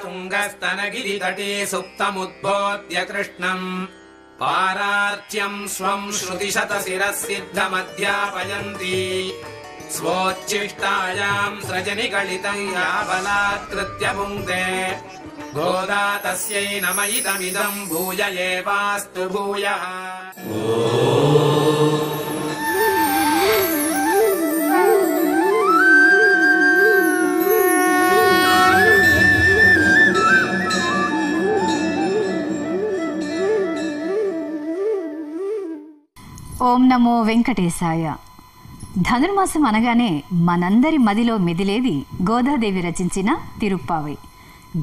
तुङ्गस्तनगिरितटे सुप्तमुद्बोध्य कृष्णम् पारार्च्यम् स्वम् श्रुतिशतशिरः सिद्धमध्यापयन्ति स्वोच्छिष्टायाम् सृजनिगलितम् या बलात्कृत्य भुङ्क्ते गोदा तस्यै नम इदमिदम् भूय एवास्तु भूयः। ఓం నమో వెంకటేశాయ. ధనుర్మాసం అనగానే మనందరి మదిలో మెదిలేది గోదాదేవి రచించిన తిరుప్పావై.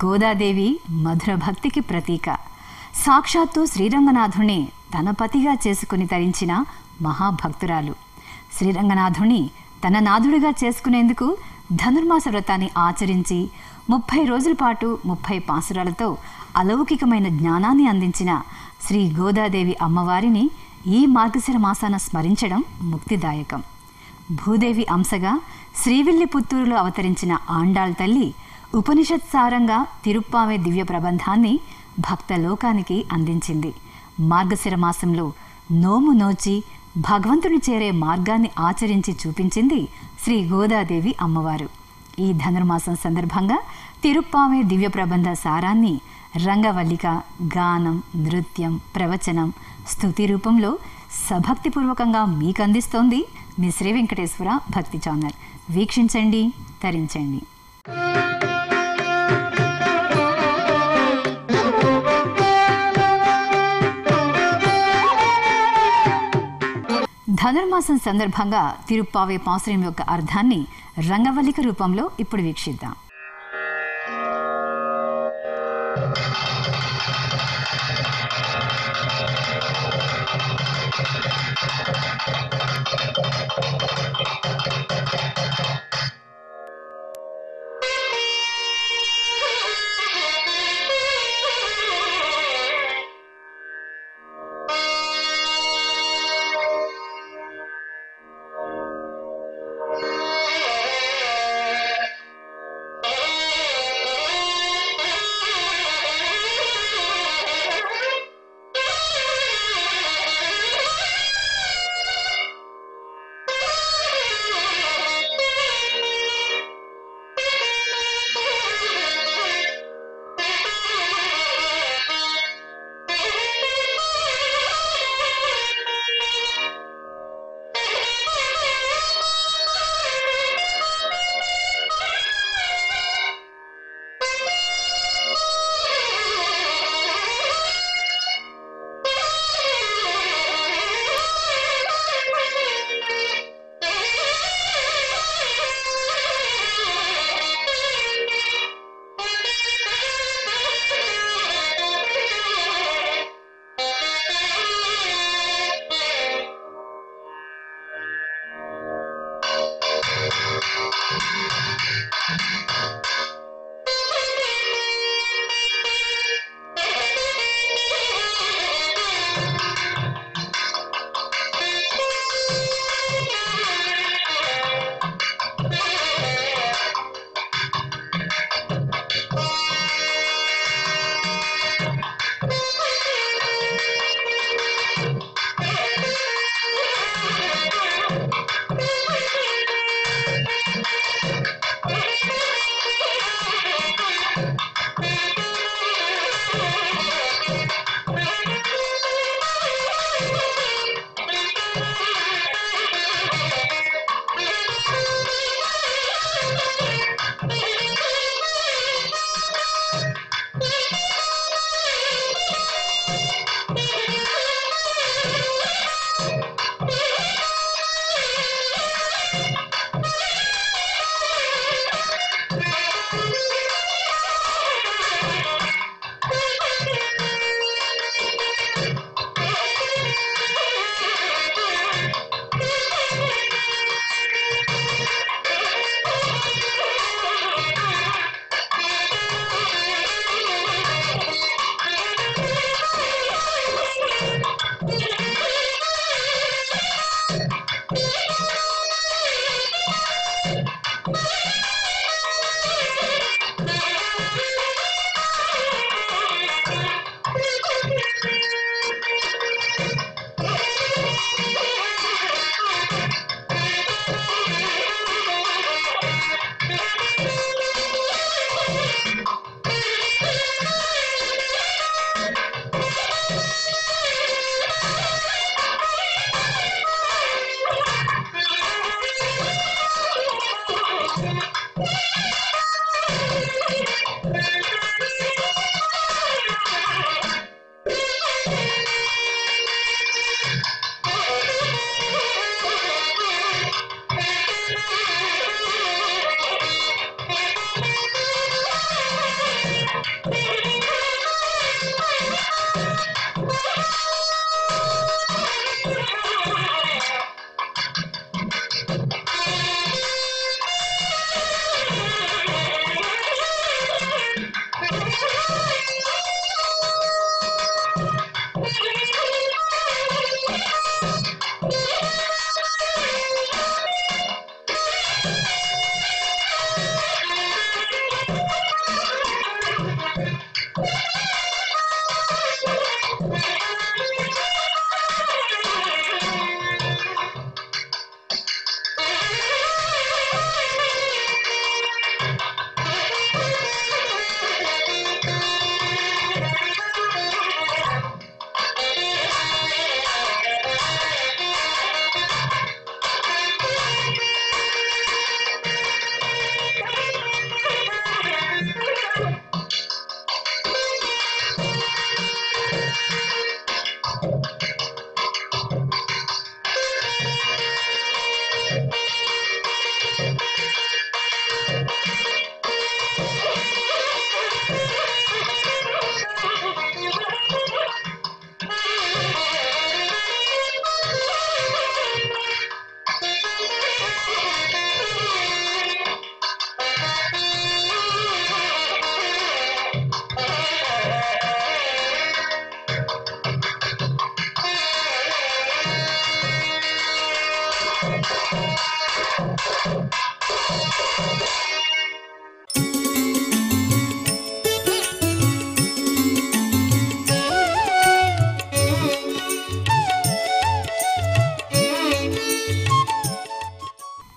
గోదాదేవి మధుర భక్తికి ప్రతీక. సాక్షాత్తు శ్రీరంగనాథుని తన పతిగా చేసుకుని తరించిన మహాభక్తురాలు. శ్రీరంగనాథుని తన నాథుడిగా చేసుకునేందుకు ధనుర్మాస వ్రతాన్ని ఆచరించి 30 రోజుల పాటు 30 పాసురాలతో అలౌకికమైన జ్ఞానాన్ని అందించిన శ్రీ గోదాదేవి అమ్మవారిని ఈ మార్గశిర మాసాన స్మరించడం ముక్తిదాయకం. భూదేవి అంశగా శ్రీవిల్లిపుత్తూరులో అవతరించిన ఆండాళ్ తల్లి ఉపనిషత్సారంగా తిరుప్పావై దివ్య ప్రబంధాన్ని భక్త లోకానికి అందించింది. మార్గశిర మాసంలో నోము నోచి భగవంతుని చేరే మార్గాన్ని ఆచరించి చూపించింది శ్రీ గోదాదేవి అమ్మవారు. ఈ ధనుర్మాసం సందర్భంగా తిరుప్పావై దివ్య ప్రబంధ సారాన్ని రంగవల్లిక, గానం, నృత్యం, ప్రవచనం, స్తుతి రూపంలో సభక్తిపూర్వకంగా మీకు అందిస్తోంది మీ శ్రీ వెంకటేశ్వర భక్తి ఛానల్. వీక్షించండి, తరించండి. ధనుర్మాసం సందర్భంగా తిరుప్పావై పాసురం యొక్క అర్థాన్ని రంగవల్లిక రూపంలో ఇప్పుడు వీక్షిద్దాం.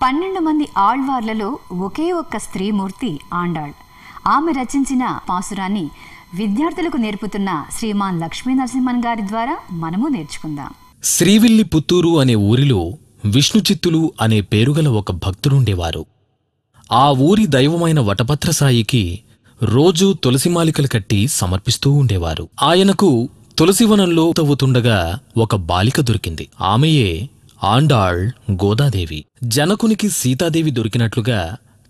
12 మంది ఆళ్వార్లలో ఒకే ఒక్క స్త్రీమూర్తి ఆండాళ్. ఆమె రచించిన పాసురాన్ని విద్యార్థులకు నేర్పుతున్న శ్రీమాన్ లక్ష్మీ నరసింహన్ గారి ద్వారా మనము నేర్చుకుందాం. శ్రీవిల్లి పుత్తూరు అనే ఊరిలో విష్ణుచిత్తులు అనే పేరుగల ఒక భక్తుడుండేవారు. ఆ ఊరి దైవమైన వటపత్రసాయికి రోజూ తులసిమాలికలు కట్టి సమర్పిస్తూ ఉండేవారు. ఆయనకు తులసివనంలో తవ్వుతుండగా ఒక బాలిక దొరికింది. ఆమెయే ఆండాళ్ గోదాదేవి. జనకునికి సీతాదేవి దొరికినట్లుగా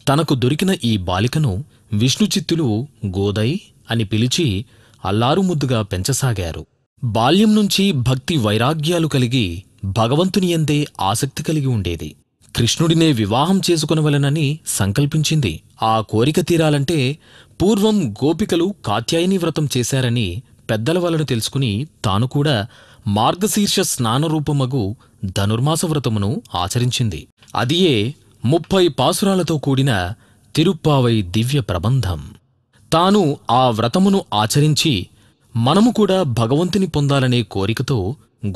తనకు దొరికిన ఈ బాలికను విష్ణుచిత్తులు గోదై అని పిలిచి అల్లారుముద్దుగా పెంచసాగారు. బాల్యం నుంచి భక్తి వైరాగ్యాలు కలిగి భగవంతుని యందే ఆసక్తి కలిగి ఉండేది. కృష్ణుడినే వివాహం చేసుకునవలెనని సంకల్పించింది. ఆ కోరిక తీరాలంటే పూర్వం గోపికలు కాత్యాయని వ్రతం చేశారని పెద్దల వలన తెలుసుకుని తాను కూడా మార్గశీర్ష స్నానరూపమగు ధనుర్మాస వ్రతమును ఆచరించింది. అదియే 30 పాసురాలతో కూడిన తిరుప్పావై దివ్య ప్రబంధం. తాను ఆ వ్రతమును ఆచరించి మనము కూడా భగవంతుని పొందాలనే కోరికతో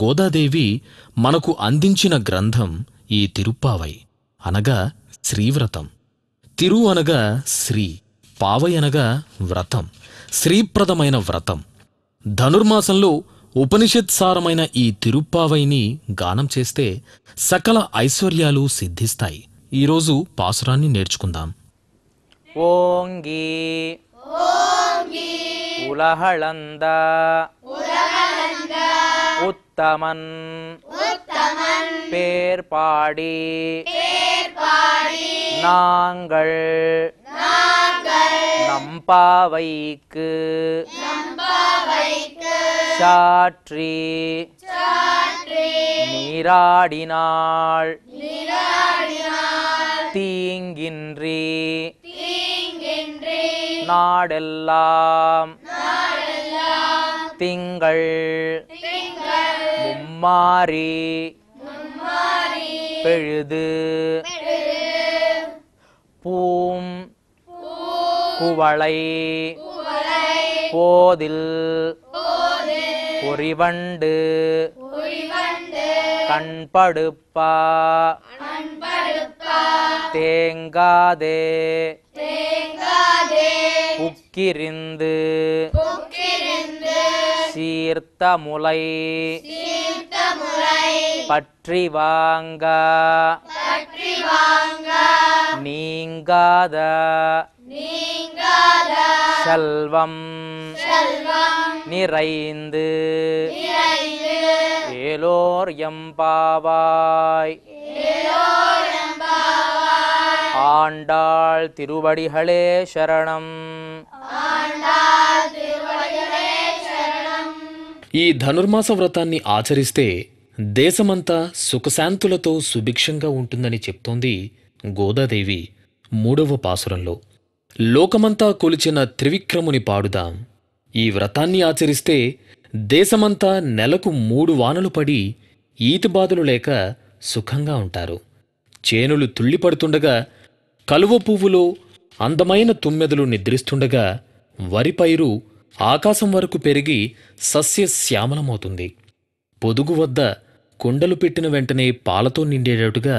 గోదాదేవి మనకు అందించిన గ్రంథం ఈ తిరుప్పావై, అనగా శ్రీవ్రతం. తిరు అనగా శ్రీ, పావై అనగా వ్రతం, శ్రీప్రదమైన వ్రతం. ధనుర్మాసంలో ఉపనిషత్సారమైన ఈ తిరుప్పావైని గానం చేస్తే సకల ఐశ్వర్యాలు సిద్ధిస్తాయి. ఈరోజు పాసురాన్ని నేర్చుకుందాం. ఓంగి ఉలహళంద ఉత్తమన్ పేర్ పాడి நாங்கள் நம்பாவைக்கு சாற்றி நீராடினாள் தீங்கின்றி நாடெல்லாம் திங்கள் மும்மாரி பெழுது பூம் குவளை போதில் பொறிவண்டு கண்படுப்பா தேங்காதே புக்கிரிந்து சீர்த்த முலை பற்றி வாங்க நீங்காத செல்வம் நிறைந்து ஏலோர் எம்பாவாய். ஆண்டாள் திருவடிகளே శరణం. ఈ ధనుర్మాస వ్రతాన్ని ఆచరిస్తే దేశమంతా సుఖశాంతులతో సుభిక్షంగా ఉంటుందని చెప్తోంది గోదాదేవి 3వ పాసురంలో. లోకమంతా కొలిచిన త్రివిక్రముని పాడుదాం. ఈ వ్రతాన్ని ఆచరిస్తే దేశమంతా నెలకు 3 వానలు పడి ఈతిబాధలు లేక సుఖంగా ఉంటారు. చేనులు తుళ్ళిపడుతుండగా, కలువ పువ్వులో అందమైన తుమ్మెదలు నిద్రిస్తుండగా వరి పైరు ఆకాశం వరకు పెరిగి సస్యశ్యామలమవుతుంది. పొదుగు వద్ద కుండలు పెట్టిన వెంటనే పాలతో నిండేటట్టుగా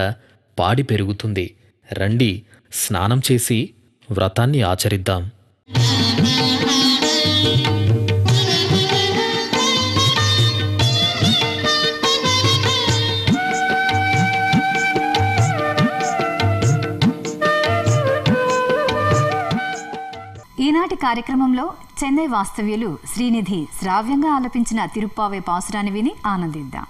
పాడి పెరుగుతుంది. రండి, స్నానం చేసి వ్రతాన్ని ఆచరిద్దాం. ఈనాటి కార్యక్రమంలో చెన్నై వాస్తవ్యులు శ్రీనిధి శ్రావ్యంగా ఆలపించిన తిరుప్పావై పాసురాన్ని విని ఆనందిద్దాం.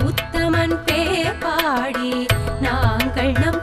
உத்தமன் பேர் பாடி நாங்கள் நம்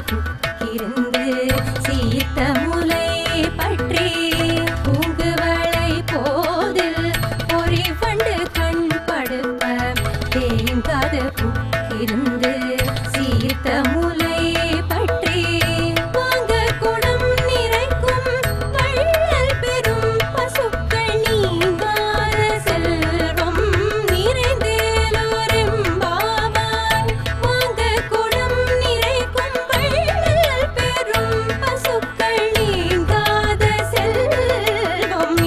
புக்கிருந்து சீத்த முலை பற்றி பூங்குவளை போதில் பொறி வண்டு கண் படுப்ப தேங்காது புக்கிருந்து சீத்த முலை பற்றி வாங்க குடம் நிறைக்கும் வள்ளல் பெரும் பசுக்கள் நீங்காத செல்வம் நிறைந்தேலோரெம்பாவாய் வாங்க குடம் நிறைக்கும் வள்ளல் பெரும் பசுக்கள் நீங்காத செல்வம்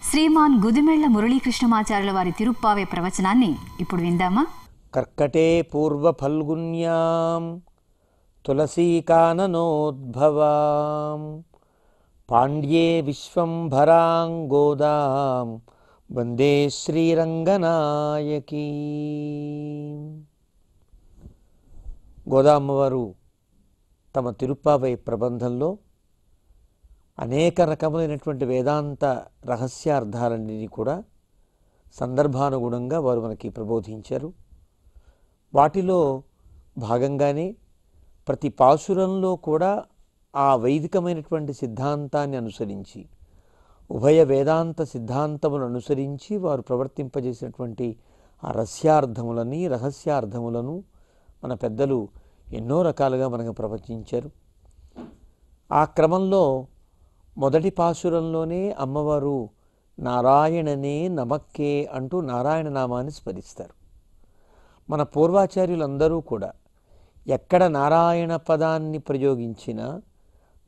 శ్రీమాన్ గుదిమెళ్ల మురళీకృష్ణమాచార్యుల వారి తిరుప్పావే ప్రవచనాన్ని ఇప్పుడు విందామా? కర్కటే పూర్వ ఫల్గున్యాం తులసీకాననోద్భవాం పాండ్యే విశ్వంభరాం గోదాం వందే శ్రీరంగనాయకీ. గోదామ్మవారు తమ తిరుప్పావై ప్రబంధంలో అనేక రకములైనటువంటి వేదాంత రహస్యార్థాలన్నింటినీ కూడా సందర్భానుగుణంగా వారు మనకి ప్రబోధించారు. వాటిలో భాగంగానే ప్రతి పాసురంలో కూడా ఆ వైదికమైనటువంటి సిద్ధాంతాన్ని అనుసరించి, ఉభయ వేదాంత సిద్ధాంతములను అనుసరించి వారు ప్రవర్తింపజేసినటువంటి ఆ రహస్యార్థములను మన పెద్దలు ఎన్నో రకాలుగా మనకు ప్రవచించారు. ఆ క్రమంలో మొదటి పాసురంలోనే అమ్మవారు నారాయణనే నమక్కే అంటూ నారాయణ నామాన్ని స్మరిస్తారు. మన పూర్వాచార్యులందరూ కూడా ఎక్కడ నారాయణ పదాన్ని ప్రయోగించినా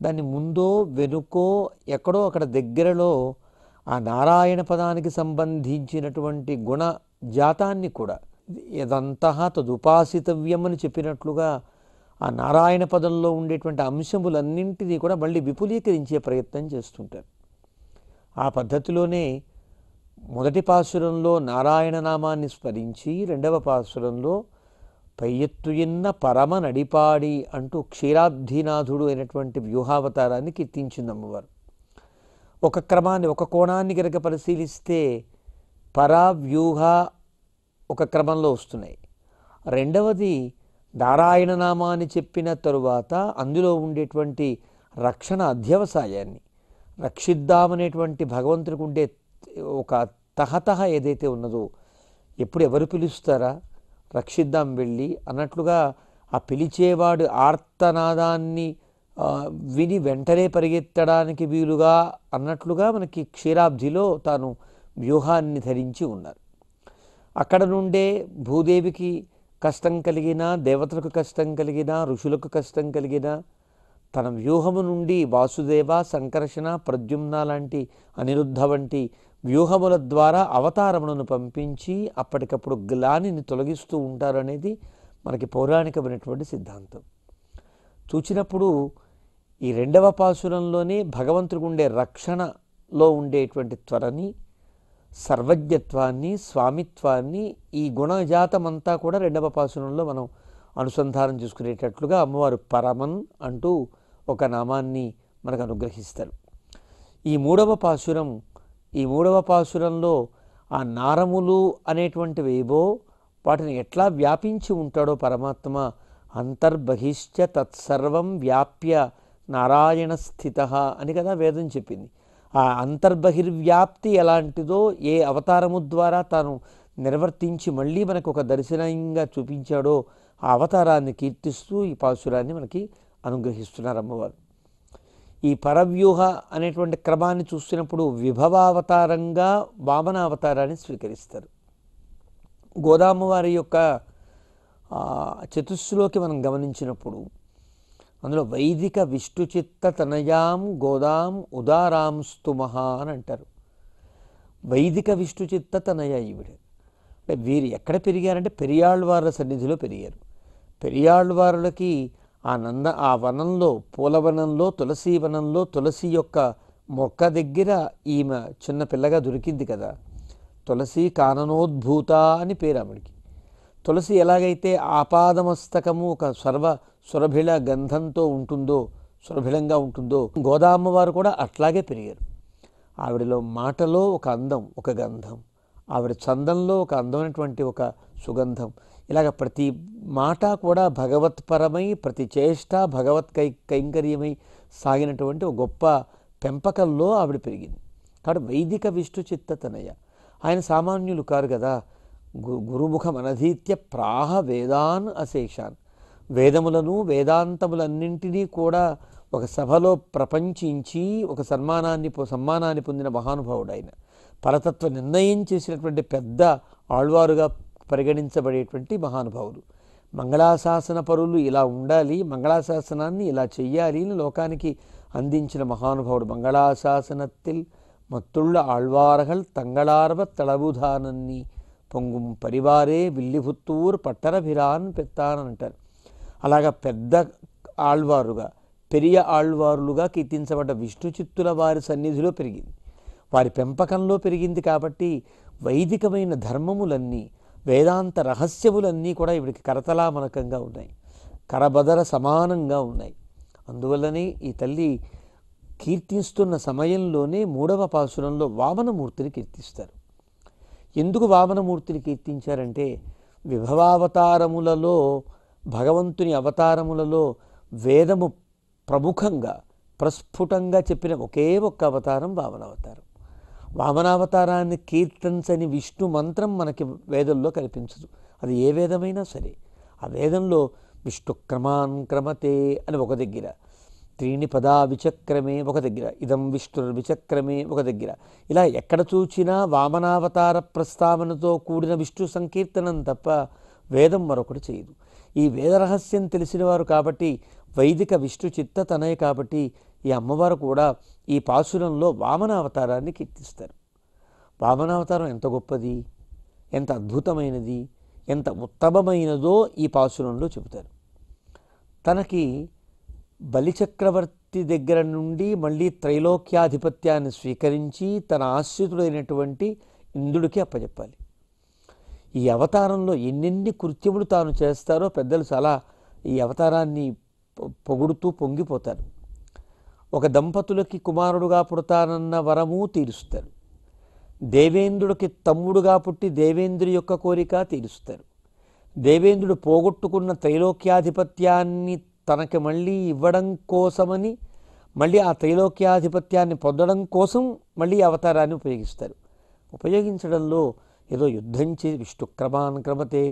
దాన్ని ముందో వెనుకో ఎక్కడో అక్కడ దగ్గరలో ఆ నారాయణ పదానికి సంబంధించినటువంటి గుణ జాతాన్ని కూడా యదంతః తదుపాసితవ్యం అని చెప్పినట్లుగా ఆ నారాయణ పదంలో ఉండేటువంటి అంశములన్నింటినీ కూడా మళ్ళీ విపులీకరించే ప్రయత్నం చేస్తుంటారు. ఆ పద్ధతిలోనే మొదటి పాసురంలో నారాయణ నామాన్ని స్మరించి రెండవ పాసురంలో పయ్యెత్తుయిన్న పరమ నడిపాడి అంటూ క్షీరాబ్ధినాథుడు అయినటువంటి వ్యూహావతారాన్ని కీర్తించింది అమ్మవారు. ఒక క్రమాన్ని, ఒక కోణాన్ని కనుక పరిశీలిస్తే పరవ్యూహ ఒక క్రమంలో వస్తున్నాయి. రెండవది నారాయణ నామాన్ని చెప్పిన తరువాత అందులో ఉండేటువంటి రక్షణ అధ్యవసాయాన్ని రక్షిద్దామనేటువంటి భగవంతునికి ఉండే ఒక తహతహ ఏదైతే ఉన్నదో, ఎప్పుడు ఎవరు పిలుస్తారా రక్షిద్దాం వెళ్ళి అన్నట్లుగా ఆ పిలిచేవాడు ఆర్తనాదాన్ని విని వెంటనే పరిగెత్తడానికి వీలుగా అన్నట్లుగా మనకి క్షీరాబ్ధిలో తాను వ్యూహాన్ని ధరించి ఉన్నారు. అక్కడ నుండే భూదేవికి కష్టం కలిగినా, దేవతలకు కష్టం కలిగినా, ఋషులకు కష్టం కలిగినా తన వ్యూహము నుండి వాసుదేవ, సంకర్షణ, ప్రద్యుమ్న లాంటి అనిరుద్ధ వంటి వ్యూహముల ద్వారా అవతారములను పంపించి అప్పటికప్పుడు గ్లానిని తొలగిస్తూ ఉంటారనేది మనకి పౌరాణికమైనటువంటి సిద్ధాంతం. చూచినప్పుడు ఈ రెండవ పాసురంలోనే భగవంతుడికి ఉండే రక్షణలో ఉండేటువంటి త్వరని, సర్వజ్ఞత్వాన్ని, స్వామిత్వాన్ని, ఈ గుణజాతమంతా కూడా రెండవ పాసురంలో మనం అనుసంధానం చేసుకునేటట్లుగా అమ్మవారు పరమన్ అంటూ ఒక నామాన్ని మనకు అనుగ్రహిస్తారు. ఈ మూడవ పాసురంలో ఆ నారములు అనేటువంటివేవో వాటిని ఎట్లా వ్యాపించి ఉంటాడో పరమాత్మ, అంతర్బహిశ్చ తత్సర్వం వ్యాప్య నారాయణ స్థిత అని కదా వేదం చెప్పింది. ఆ అంతర్బహిర్వ్యాప్తి ఎలాంటిదో, ఏ అవతారము ద్వారా తాను నిర్వర్తించి మళ్ళీ మనకు ఒక దర్శనంగా చూపించాడో ఆ అవతారాన్ని కీర్తిస్తూ ఈ పాసురాన్ని మనకి అనుగ్రహిస్తున్నారు అమ్మవారు. ఈ పరవ్యూహ అనేటువంటి క్రమాన్ని చూస్తున్నప్పుడు విభవావతారంగా వామనావతారాన్ని స్వీకరిస్తారు. గోదామ్మవారి యొక్క చతుస్సులోకి మనం గమనించినప్పుడు అందులో వైదిక విష్ణుచిత్త తనయాం గోదాం ఉదారాంస్తు మహా అని అంటారు. వైదిక విష్ణుచిత్త తనయ ఈవిడ, వీరు ఎక్కడ పెరిగారంటే పెరియాళ్వార్ల సన్నిధిలో పెరిగారు. పెరియాళ్వార్లకి ఆ వనంలో, పూలవనంలో, తులసి వనంలో తులసి యొక్క మొక్క దగ్గర ఈమె చిన్న పిల్లగా దొరికింది కదా. తులసి కాననోద్భూత అని పేరు ఆవిడికి. తులసి ఎలాగైతే ఆపాదమస్తకము ఒక సురభిళ గంధంతో ఉంటుందో, సురభిళంగా ఉంటుందో, గోదామ్మవారు కూడా అట్లాగే పెరిగారు. ఆవిడలో మాటలో ఒక అందం, ఒక గంధం, ఆవిడ చందంలో ఒక అందమైనటువంటి ఒక సుగంధం, ఇలాగ ప్రతి మాట కూడా భగవత్పరమై, ప్రతి చేష్ట భగవత్ కైంకర్యమై సాగినటువంటి ఒక గొప్ప పెంపకంలో ఆవిడ పెరిగింది. కాబట్టి వైదిక విష్ణు చిత్తతనయ. ఆయన సామాన్యులు కారు కదా. గురుముఖం అనధీత్య ప్రాహ వేదాన్ అశేషాన్. వేదములను, వేదాంతములన్నింటినీ కూడా ఒక సభలో ప్రపంచించి ఒక సమ్మానాన్ని పొందిన మహానుభావుడు ఆయన. పరతత్వ నిర్ణయం చేసినటువంటి పెద్ద ఆళ్వారుగా పరిగణించబడేటువంటి మహానుభావులు. మంగళాశాసన పరులు ఇలా ఉండాలి, మంగళాశాసనాన్ని ఇలా చెయ్యాలి అని లోకానికి అందించిన మహానుభావుడు. మంగళాశాసనத்தில் మత్తుళ్ళ ఆళ్వారగల్ తంగళార్వ తళబుధానన్ని పొంగుం పరివారే విల్లిపుత్తూర్ పట్టరభిరాన్ పెత్తాన్ అంటారు. అలాగా పెద్ద ఆళ్వారుగా, పెరియ ఆళ్వారులుగా కీర్తించబడ్డ విష్ణు చిత్తుల వారి సన్నిధిలో పెరిగింది, వారి పెంపకంలో పెరిగింది. కాబట్టి వైదికమైన ధర్మములన్నీ, వేదాంత రహస్యములన్నీ కూడా ఇవిడికి కరతలామలకంగా ఉన్నాయి, కరబదర సమానంగా ఉన్నాయి. అందువల్లనే ఈ తల్లి కీర్తిస్తున్న సమయంలోనే 3వ పాసురంలో వామనమూర్తిని కీర్తిస్తారు. ఎందుకు వామనమూర్తిని కీర్తించారంటే, విభవావతారములలో, భగవంతుని అవతారములలో వేదము ప్రముఖంగా ప్రస్ఫుటంగా చెప్పిన ఒకే ఒక్క అవతారం వామనావతారం. వామనావతారాన్ని కీర్తించని విష్ణు మంత్రం మనకి వేదంలో కనిపించదు. అది ఏ వేదమైనా సరే. ఆ వేదంలో విష్ణు క్రమాన్ క్రమతే అని ఒక దగ్గర, త్రీణి పదా విచక్రమే ఒక దగ్గర, ఇదం విష్ణుర్ విచక్రమే ఒక దగ్గర, ఇలా ఎక్కడ చూచినా వామనావతార ప్రస్తావనతో కూడిన విష్ణు సంకీర్తనం తప్ప వేదం మరొకటి చేయదు. ఈ వేద రహస్యం తెలిసినవారు కాబట్టి, వైదిక విష్ణు చిత్తతనయ కాబట్టి ఈ అమ్మవారు కూడా ఈ పాసురంలో వామనావతారాన్ని కీర్తిస్తారు. వామనావతారం ఎంత గొప్పది, ఎంత అద్భుతమైనది, ఎంత ఉత్తమమైనదో ఈ పాసురంలో చెబుతారు. తనకి బలిచక్రవర్తి దగ్గర నుండి మళ్ళీ త్రైలోక్యాధిపత్యాన్ని స్వీకరించి తన ఆశ్రితుడైనటువంటి ఇంద్రుడికి అప్పచెప్పాలి. ఈ అవతారంలో ఎన్నెన్ని కృత్యములు తాను చేస్తారో పెద్దలు చాలా ఈ అవతారాన్ని పొగుడుతూ పొంగిపోతారు. ఒక దంపతులకి కుమారుడుగా పుడతానన్న వరము తీరుస్తారు. దేవేంద్రుడికి తమ్ముడుగా పుట్టి దేవేంద్రుడి యొక్క కోరిక తీరుస్తారు. దేవేంద్రుడు పోగొట్టుకున్న త్రైలోక్యాధిపత్యాన్ని తనకి మళ్ళీ ఇవ్వడం కోసమని, మళ్ళీ ఆ త్రైలోక్యాధిపత్యాన్ని పొందడం కోసం మళ్ళీ అవతారాన్ని ఉపయోగిస్తారు. ఉపయోగించడంలో ఏదో యుద్ధం చేసి విష్ణు క్రమాన్ క్రమతే,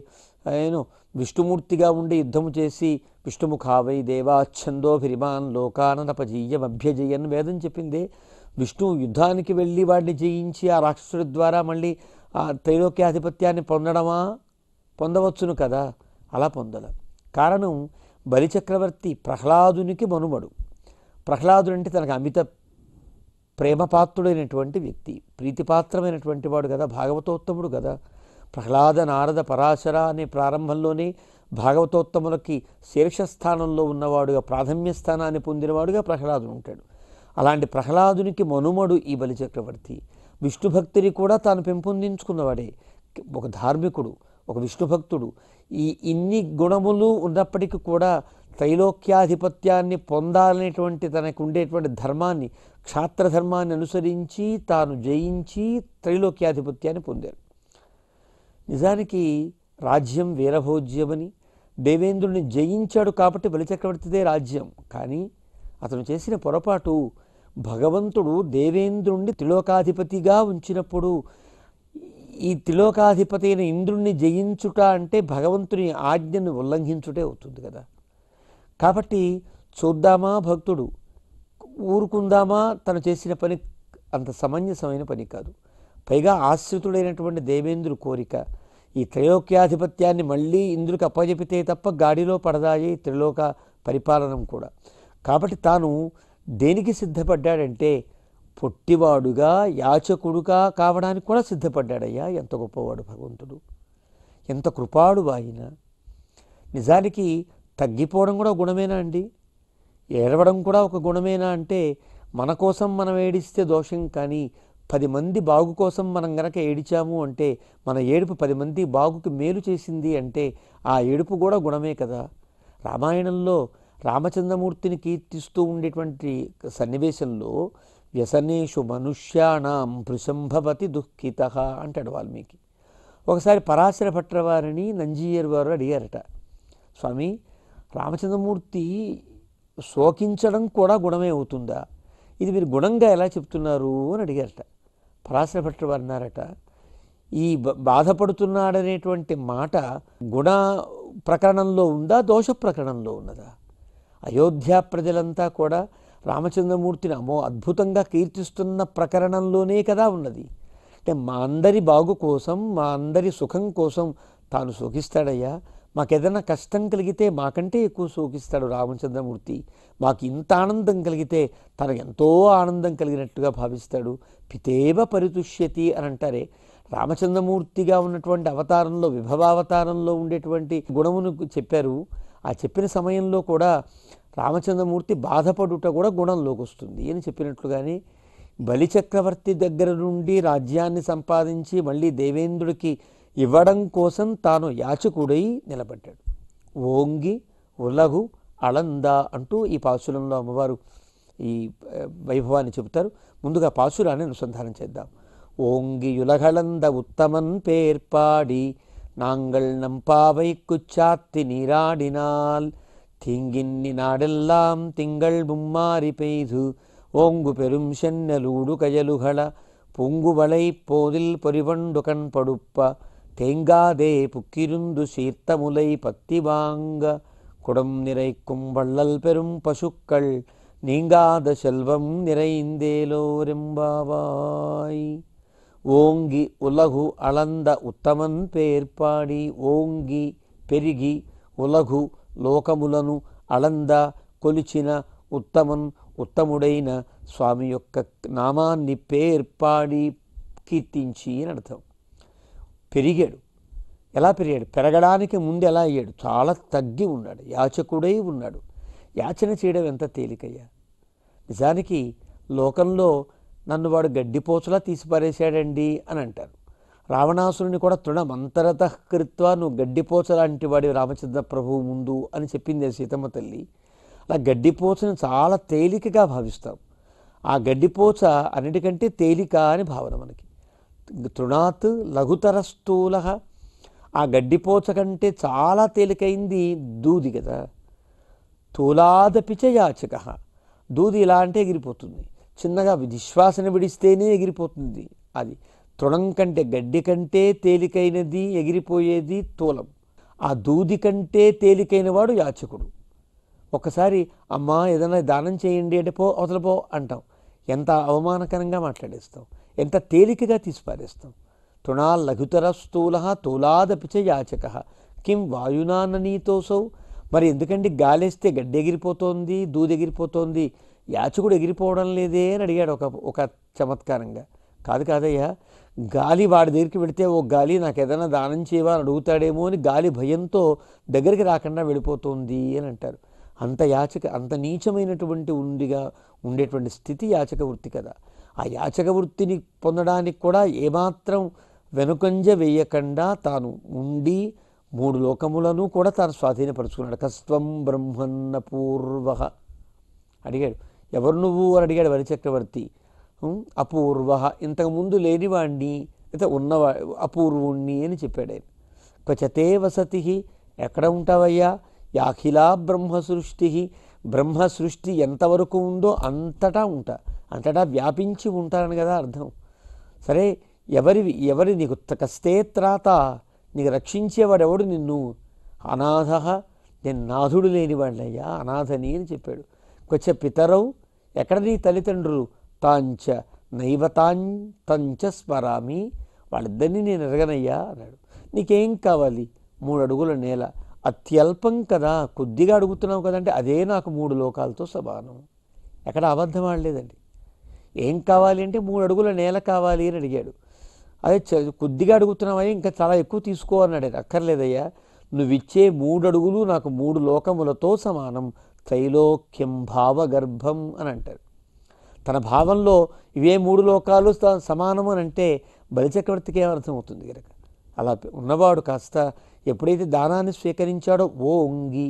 ఆయన విష్ణుమూర్తిగా ఉండి యుద్ధము చేసి విష్ణుముఖావై దేవాఛందోభిరిమాన్ లోకాననపజీయమభ్యజయన్ వేదం చెప్పిందే. విష్ణువు యుద్ధానికి వెళ్ళి వాడిని జయించి ఆ రాక్షసుడి ద్వారా మళ్ళీ ఆ త్రైలోక్యాధిపత్యాన్ని పొందవచ్చును కదా, అలా పొందల. కారణం బలిచక్రవర్తి ప్రహ్లాదునికి మనుమడు. ప్రహ్లాదుడు అంటే తనకు అమిత ప్రేమపాత్రుడైనటువంటి వ్యక్తి, ప్రీతిపాత్రమైనటువంటి వాడు కదా, భాగవతోత్తముడు కదా. ప్రహ్లాద నారద పరాశర అనే ప్రారంభంలోనే భాగవతోత్తములకి శీర్షస్థానంలో ఉన్నవాడుగా, ప్రాధాన్య స్థానాన్ని పొందినవాడుగా ప్రహ్లాదుడు ఉంటాడు. అలాంటి ప్రహ్లాదునికి మనుమడు ఈ బలిచక్రవర్తి. విష్ణుభక్తిని కూడా తాను పెంపొందించుకున్నవాడే, ఒక ధార్మికుడు, ఒక విష్ణుభక్తుడు. ఇన్ని గుణములు ఉన్నప్పటికీ కూడా త్రైలోక్యాధిపత్యాన్ని పొందాలనేటువంటి తనకు ఉండేటువంటి ధర్మాన్ని, క్షాత్రధర్మాన్ని అనుసరించి తాను జయించి త్రైలోక్యాధిపత్యాన్ని పొందారు. నిజానికి రాజ్యం వీరభోజ్యమని దేవేంద్రుడిని జయించాడు కాబట్టి బలిచక్రవర్తిదే రాజ్యం. కానీ అతను చేసిన పొరపాటు, భగవంతుడు దేవేంద్రుణ్ణి త్రిలోకాధిపతిగా ఉంచినప్పుడు ఈ త్రిలోకాధిపతి అయిన ఇంద్రుణ్ణి జయించుట అంటే భగవంతుని ఆజ్ఞను ఉల్లంఘించుటే అవుతుంది కదా. కాబట్టి చూద్దామా భక్తుడు, ఊరుకుందామా తను చేసిన పని అంత సమంజసమైన పని కాదు. పైగా ఆశ్రితుడైనటువంటి దేవేంద్రుడి కోరిక, ఈ త్రైలోక్యాధిపత్యాన్ని మళ్ళీ ఇంద్రుడికి అప్పజెపితే తప్ప గాడిలో పడదాయే త్రిలోక పరిపాలనం కూడా. కాబట్టి తాను దేనికి సిద్ధపడ్డాడంటే పొట్టివాడుగా, యాచకుడుగా కావడానికి కూడా సిద్ధపడ్డాడయ్యా. ఎంత గొప్పవాడు భగవంతుడు. ఎంత కృపాడు ఆయన. నిజానికి తగ్గిపోవడం కూడా గుణమేనా అండి? ఏడవడం కూడా ఒక గుణమేనా అంటే, మన కోసం మనం ఏడిస్తే దోషం, కానీ 10 మంది బాగు కోసం మనం గనక ఏడిచాము అంటే, మన ఏడుపు 10 మంది బాగుకి మేలు చేసింది అంటే ఆ ఏడుపు కూడా గుణమే కదా. రామాయణంలో రామచంద్రమూర్తిని కీర్తిస్తూ ఉండేటువంటి సన్నివేశంలో వ్యసనేషు మనుష్యాణం భృశంభవతి దుఃఖిత అంటాడు వాల్మీకి. ఒకసారి పరాశర భట్రవారిని నంజీయర్ వారు అడిగారట, స్వామి రామచంద్రమూర్తి శోకించడం కూడా గుణమే అవుతుందా? ఇది మీరు గుణంగా ఎలా చెప్తున్నారు అని అడిగారట. పరాశర భట్రవారు అన్నారట, ఈ బాధపడుతున్నాడనేటువంటి మాట గుణ ప్రకరణంలో ఉందా, దోష ప్రకరణంలో ఉన్నదా? అయోధ్య ప్రజలంతా కూడా రామచంద్రమూర్తిని అద్భుతంగా కీర్తిస్తున్న ప్రకరణంలోనే కదా ఉన్నది. అంటే మా అందరి బాగు కోసం, మా అందరి సుఖం కోసం తాను శోకిస్తాడయ్యా. మాకేదైనా కష్టం కలిగితే మాకంటే ఎక్కువ శోకిస్తాడు రామచంద్రమూర్తి. మాకు ఇంత ఆనందం కలిగితే తనకు ఎంతో ఆనందం కలిగినట్టుగా భావిస్తాడు. పితేవ పరితుష్యతి అని అంటారే, రామచంద్రమూర్తిగా ఉన్నటువంటి అవతారంలో, విభవావతారంలో ఉండేటువంటి గుణమును చెప్పారు. ఆ చెప్పిన సమయంలో కూడా రామచంద్రమూర్తి బాధపడుట కూడా గుణంలోకి వస్తుంది అని చెప్పినట్లుగానే, బలిచక్రవర్తి దగ్గర నుండి రాజ్యాన్ని సంపాదించి మళ్ళీ దేవేంద్రుడికి ఇవ్వడం కోసం తాను యాచకుడై నిలబడ్డాడు. ఓంగి ఉలగు అళంద అంటూ ఈ పాసురంలో అమ్మవారు ఈ వైభవాన్ని చెబుతారు. ముందుగా పాసురాన్ని అనుసంధానం చేద్దాం. ఓంగి యులగళంద ఉత్తమన్ పేర్పాడి நாங்கள் நம்பாவைக்கு சாத்தி நீராடினால் தீங்கின்னி நாடெல்லாம் திங்கள் மும்மாறி பெய்து ஓங்கு பெரும் சென்னலூடு கயலுகள பொங்குவளை போதில் பொறிவண்டு கண் படுப்ப தேங்காதே புக்கிருந்து சீர்த்த முலை பத்தி வாங்க குடம் நிறைக்கும் வள்ளல் பெரும் பசுக்கள் நீங்காத செல்வம் நிறைந்தேலோரெம்பாவாய். ఓంగి ఉలగు అళంద ఉత్తమన్ పేర్పాడి, ఓంగి పెరిగి, ఉలగు లోకములను, అళంద కొలిచిన, ఉత్తమన్ ఉత్తముడైన స్వామి యొక్క నామాన్ని పేర్పాడి కీర్తించి అని అర్థం. పెరిగాడు. ఎలా పెరిగాడు? పెరగడానికి ముందు ఎలా అయ్యాడు? చాలా తగ్గి ఉన్నాడు, యాచకుడై ఉన్నాడు. యాచన చేయడం ఎంత తేలికయ్యా. నిజానికి లోకంలో నన్ను వాడు గడ్డిపోచలా తీసిపారేశాడండి అని అంటారు. రావణాసురుని కూడా తృణమంతరత కృత్వా, నువ్వు గడ్డిపోచ లాంటి వాడి రామచంద్ర ప్రభువు ముందు అని చెప్పింది సీతమ్మ తల్లి. అలా గడ్డిపోచను చాలా తేలికగా భావిస్తాం. ఆ గడ్డిపోచ అన్నిటికంటే తేలిక అని భావన మనకి. తృణాత్ లఘుతర స్థూల, ఆ గడ్డిపోచ కంటే చాలా తేలికైంది దూది కదా. స్థూలాదపిచ యాచక, దూది ఇలా అంటే ఎగిరిపోతుంది, చిన్నగా విశ్వాసన విడిస్తేనే ఎగిరిపోతుంది. అది తృణం కంటే, గడ్డి కంటే తేలికైనది ఎగిరిపోయేది తూలం. ఆ దూది కంటే తేలికైన వాడు యాచకుడు. ఒక్కసారి అమ్మా ఏదైనా దానం చేయండి అంటే పో అవతల పో అంటాం. ఎంత అవమానకరంగా మాట్లాడేస్తాం, ఎంత తేలికగా తీసిపారేస్తాం. తృణా లఘుతర స్థూల తూలాదపిచ యాచక కిం వాయునాననీతోసౌ. మరి ఎందుకండి గాలేస్తే గడ్డి ఎగిరిపోతోంది, దూది ఎగిరిపోతోంది, యాచకుడు ఎగిరిపోవడం లేదే అని అడిగాడు ఒక చమత్కారంగా. కాదయ్యా, గాలి వాడి దగ్గరికి వెళితే, ఓ గాలి నాకు ఏదైనా దానం చేయవా అని అడుగుతాడేమో అని గాలి భయంతో దగ్గరికి రాకుండా వెళ్ళిపోతుంది అని అంటారు. అంత నీచమైనటువంటి ఉండేటువంటి స్థితి యాచక వృత్తి కదా. ఆ యాచక వృత్తిని పొందడానికి కూడా ఏమాత్రం వెనుకంజ వేయకుండా తాను ఉండి 3 లోకములను కూడా తాను స్వాధీనపరుచుకున్నాడు. కస్త్వం బ్రహ్మన్న పూర్వ అడిగాడు. ఎవరు నువ్వు అని అడిగాడు బలిచక్రవర్తి. అపూర్వ, ఇంతకుముందు లేనివాణ్ణి, అయితే ఉన్నవా అపూర్వుణ్ణి అని చెప్పాడు ఆయన. క్వచతే వసతి, ఎక్కడ ఉంటావయ్యా? యాఖిలా బ్రహ్మసృష్టి, బ్రహ్మసృష్టి ఎంతవరకు ఉందో అంతటా ఉంటా, అంతటా వ్యాపించి ఉంటారని కదా అర్థం. సరే, ఎవరి నీకు కస్తే త్రాత, నీకు రక్షించేవాడెవడు నిన్ను? అనాథ, నేను నాథుడు లేనివాడినయ్యా, అనాథని అని చెప్పాడు. క్వచ పితరవు, ఎక్కడ నీ తల్లిదండ్రులు? తాంచ నైవతాంతంచ స్మరామి, వాళ్ళిద్దరినీ నేను ఎరగనయ్యా అన్నాడు. నీకేం కావాలి? 3 అడుగుల నేల. అత్యల్పం కదా, కొద్దిగా అడుగుతున్నావు కదంటే అదే నాకు 3 లోకాలతో సమానం. ఎక్కడ అబద్ధం ఆడలేదండి. ఏం కావాలి అంటే 3 అడుగుల నేల కావాలి అని అడిగాడు. అదే కొద్దిగా అడుగుతున్నావయ్యా, ఇంకా చాలా ఎక్కువ తీసుకో అన్నాడు. అక్కర్లేదయ్యా, నువ్విచ్చే 3 అడుగులు నాకు 3 లోకములతో సమానం, త్రైలోక్యం భావగర్భం అని అంటారు. తన భావంలో ఇవే 3 లోకాలు సమానము అని అంటే బలిచక్రవర్తికి ఏమర్థం అవుతుంది కనుక అలా ఉన్నవాడు కాస్త ఎప్పుడైతే దానాన్ని స్వీకరించాడో ఓంగి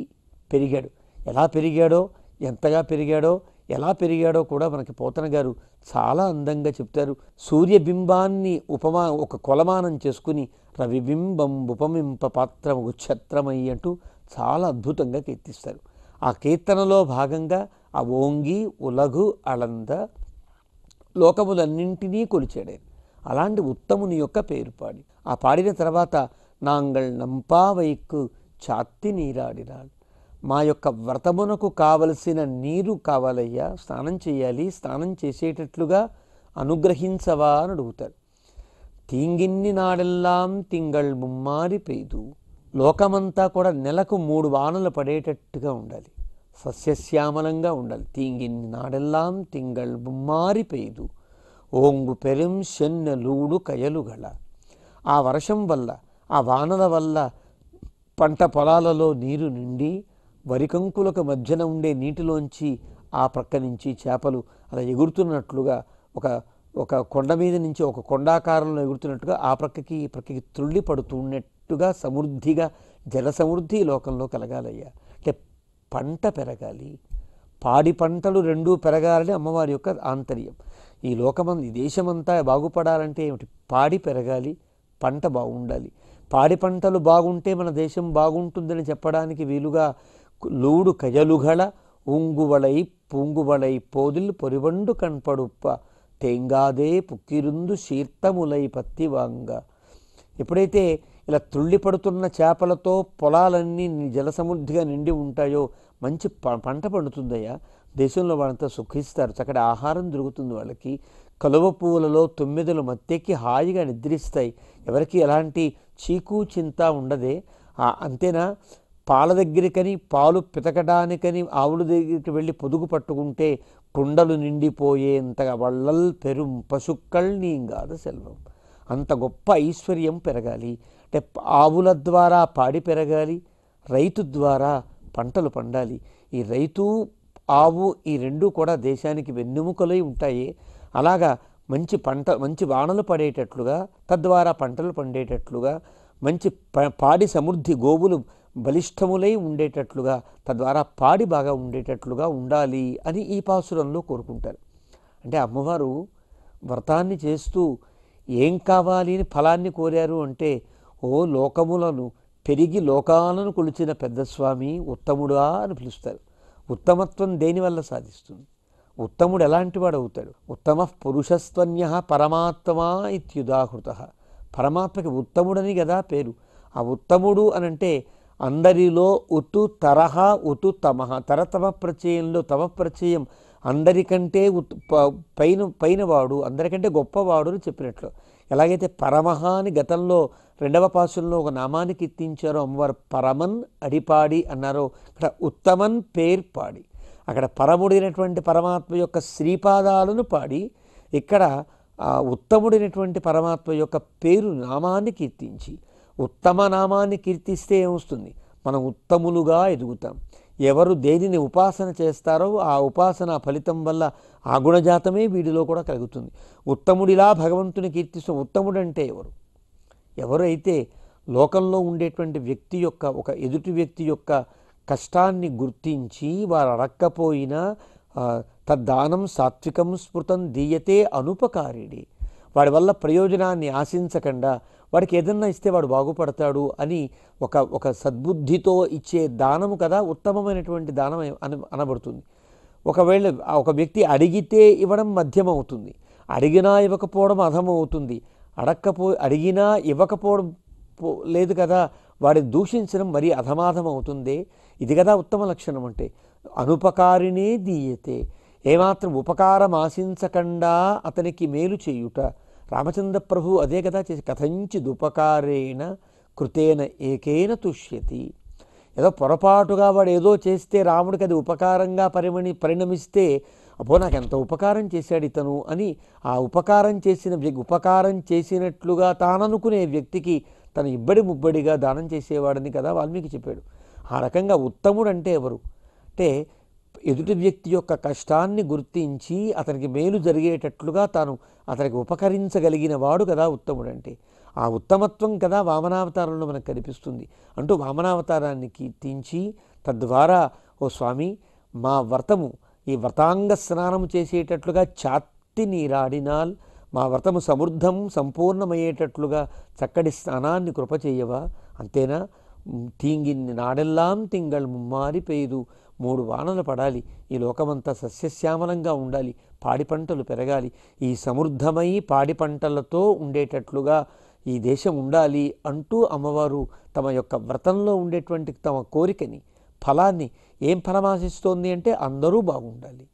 పెరిగాడు. ఎలా పెరిగాడో, ఎంతగా పెరిగాడో, ఎలా పెరిగాడో కూడా మనకి పోతన గారు చాలా అందంగా చెప్తారు. సూర్యబింబాన్ని ఒక కొలమానం చేసుకుని రవిబింబం ఉపమింప పాత్రము ఛత్రమై అంటూ చాలా అద్భుతంగా కీర్తిస్తారు. ఆ కీర్తనలో భాగంగా ఆ ఓంగి ఉలగు అళంద లోకములన్నింటినీ కొలిచాడు. అలాంటి ఉత్తముని యొక్క పేరు పాడి ఆ పాడిన తర్వాత నాంగళ్ నంపావైక్కు చాత్తి నీరాడినాడు, మా యొక్క వ్రతమునకు కావలసిన నీరు కావాలయ్యా, స్నానం చేయాలి, స్నానం చేసేటట్లుగా అనుగ్రహించవా అని అడుగుతారు. తీంగిన్ని నాడెల్లాం తింగళ్ ముమ్మారి పెయ్దు, లోకమంతా కూడా నెలకు 3 వానలు పడేటట్టుగా ఉండాలి, సస్యశ్యామలంగా ఉండాలి. తీంగిన్ని నాడెల్లాం తింగళ్ ముమ్మారి పెయ్దు, ఓంగు పెరుం శెన్నెలూడు కయలుగళ. ఆ వర్షం వల్ల, ఆ వానల వల్ల పంట పొలాలలో నీరు నిండి వరికంకులకు మధ్యన ఉండే నీటిలోంచి ఆ ప్రక్క నుంచి చేపలు అలా ఎగురుతున్నట్లుగా ఒక కొండ మీద నుంచి ఒక కొండాకారంలో ఎగురుతున్నట్టుగా ఆ ప్రక్కకి ఈ ప్రక్కకి త్రుళ్ళి పడుతున్నట్టుగా సమృద్ధిగా జల సమృద్ధి లోకంలో కలగాలయ్యా. అంటే పంట పెరగాలి, పాడి పంటలు 2 పెరగాలని అమ్మవారి యొక్క ఆంతర్యం. ఈ ఈ దేశమంతా బాగుపడాలంటే ఏమిటి? పాడి పెరగాలి, పంట బాగుండాలి. పాడి పంటలు బాగుంటే మన దేశం బాగుంటుందని చెప్పడానికి వీలుగా లూడు కయలుగళ ఊంగువళై పూంగువళై పోదిల్ పొరివండు కణపడుప్ప తేంగాదే పుక్కిరుందు శీర్తములై పత్తివాంగ. ఎప్పుడైతే ఇలా త్రుళ్ళి పడుతున్న చేపలతో పొలాలన్నీ జలసమృద్ధిగా నిండి ఉంటాయో మంచి పంట పండుతుందయ్యా. దేశంలో వాళ్ళంతా సుఖిస్తారు, చక్కటి ఆహారం దొరుకుతుంది వాళ్ళకి. కలువ పువ్వులలో 9 మత్తెక్కి హాయిగా నిద్రిస్తాయి, ఎవరికి ఎలాంటి చీకు చింత ఉండదే. అంతేనా, పాల దగ్గరికని పాలు పితకడానికని ఆవుల దగ్గరికి వెళ్ళి పొదుగు పట్టుకుంటే కుండలు నిండిపోయేంతగా వళ్ళల్ పెరుం పశుక్కల్ నీంగాద సెల్వం. అంత గొప్ప ఐశ్వర్యం పెరగాలి అంటే ఆవుల ద్వారా పాడి పెరగాలి, రైతు ద్వారా పంటలు పండాలి. ఈ రైతు ఆవు ఈ 2 కూడా దేశానికి వెన్నెముకలై ఉంటాయి. అలాగా మంచి వానలు పడేటట్లుగా, తద్వారా పంటలు పండేటట్లుగా, మంచి పాడి సమృద్ధి, గోవులు బలిష్టములై ఉండేటట్లుగా, తద్వారా పాడి బాగా ఉండేటట్లుగా ఉండాలి అని ఈ పాసురంలో కోరుకుంటారు. అంటే అమ్మవారు వ్రతాన్ని చేస్తూ ఏం కావాలి అని ఫలాన్ని కోరారు అంటే, ఓ లోకములను పెరిగి లోకాలను కొలిచిన పెద్దస్వామి ఉత్తముడా అని పిలుస్తారు. ఉత్తమత్వం దేనివల్ల సాధిస్తుంది? ఉత్తముడు ఎలాంటి వాడు అవుతాడు? ఉత్తమ పురుషస్త్వన్య పరమాత్మా ఇత్యుదాహృత. పరమాత్మకి ఉత్తముడని కదా పేరు. ఆ ఉత్తముడు అనంటే అందరిలో ఉతు తరహ ఉతు తమహ, తరతమ ప్రచయంలో తమ ప్రచయం అందరికంటే పైనవాడు, అందరికంటే గొప్పవాడు అని చెప్పినట్లు. ఎలాగైతే పరమహ అని గతంలో 2వ పాసురంలో ఒక నామాన్ని కీర్తించారో అమ్మవారు పరమన్ అడిపాడి అన్నారో, ఇక్కడ ఉత్తమన్ పేరు పాడి, అక్కడ పరముడైనటువంటి పరమాత్మ యొక్క శ్రీపాదాలను పాడి, ఇక్కడ ఉత్తముడైనటువంటి పరమాత్మ యొక్క పేరు నామాన్ని కీర్తించి, ఉత్తమ నామాన్ని కీర్తిస్తే ఏమొస్తుంది? మనం ఉత్తములుగా ఎదుగుతాం. ఎవరు దేనిని ఉపాసన చేస్తారో ఆ ఉపాసన ఫలితం వల్ల ఆ గుణజాతమే వీడిలో కూడా కలుగుతుంది. ఉత్తముడిలా భగవంతుని కీర్తిస్తాం. ఉత్తముడంటే ఎవరు? ఎవరైతే లోకంలో ఉండేటువంటి వ్యక్తి యొక్క, ఒక ఎదుటి వ్యక్తి యొక్క కష్టాన్ని గుర్తించి వారు అడక్కపోయినా తద్దానం సాత్వికం స్మృతం దీయతే అనుపకారిడి, వాడి వల్ల ప్రయోజనాన్ని ఆశించకుండా వాడికి ఏదన్నా ఇస్తే వాడు బాగుపడతాడు అని ఒక సద్బుద్ధితో ఇచ్చే దానము కదా ఉత్తమమైనటువంటి దానం అనబడుతుంది. ఒకవేళ ఒక వ్యక్తి అడిగితే ఇవ్వడం మధ్యం అవుతుంది, అడిగినా ఇవ్వకపోవడం అధమం అవుతుంది. అడిగినా ఇవ్వకపోవడం లేదు కదా, వాడిని దూషించడం మరీ అధమాధం అవుతుంది. ఇది కదా ఉత్తమ లక్షణం అంటే. అనుపకారినే దీయతే, ఏమాత్రం ఉపకారం ఆశించకుండా అతనికి మేలు చేయుట. రామచంద్ర ప్రభు అదే కదా చేసి, కథంచిదుపకారేణ కృతేన ఏకేన తుష్యతి. ఏదో పొరపాటుగా వాడు ఏదో చేస్తే రాముడికి అది ఉపకారంగా పరిణమిస్తే అబ్బో నాకు ఎంత ఉపకారం చేశాడు ఇతను అని ఆ ఉపకారం చేసినట్లుగా తాననుకునే వ్యక్తికి తను ఇబ్బడి ముబ్బడిగా దానం చేసేవాడని కదా వాల్మీకి చెప్పాడు. ఆ రకంగా ఉత్తముడు అంటే ఎవరు అంటే ఎదుటి వ్యక్తి యొక్క కష్టాన్ని గుర్తించి అతనికి మేలు జరిగేటట్లుగా తాను అతనికి ఉపకరించగలిగిన వాడు కదా ఉత్తముడు అంటే. ఆ ఉత్తమత్వం కదా వామనావతారంలో మనకు కనిపిస్తుంది అంటూ వామనావతారాన్ని కీర్తించి తద్వారా ఓ స్వామి మా వ్రతము ఈ వ్రతాంగ స్నానము చేసేటట్లుగా చాత్తి నీరాడినాల్ మా వ్రతము సమృద్ధం సంపూర్ణమయ్యేటట్లుగా చక్కటి స్నానాన్ని కృప చేయవా, అంతేనా తీంగిన్ని నాడెల్లాం తింగళ్ ముమ్మారి పెయ్యదు 3 వానలు పడాలి, ఈ లోకమంతా సస్యశ్యామలంగా ఉండాలి, పాడి పంటలు పెరగాలి, ఈ సమృద్ధమై పాడి పంటలతో ఉండేటట్లుగా ఈ దేశం ఉండాలి అంటూ అమ్మవారు తమ యొక్క వ్రతంలో ఉండేటువంటి తమ కోరికని ఫలాన్ని ఏం ఫలమాశిస్తోంది అంటే అందరూ బాగుండాలి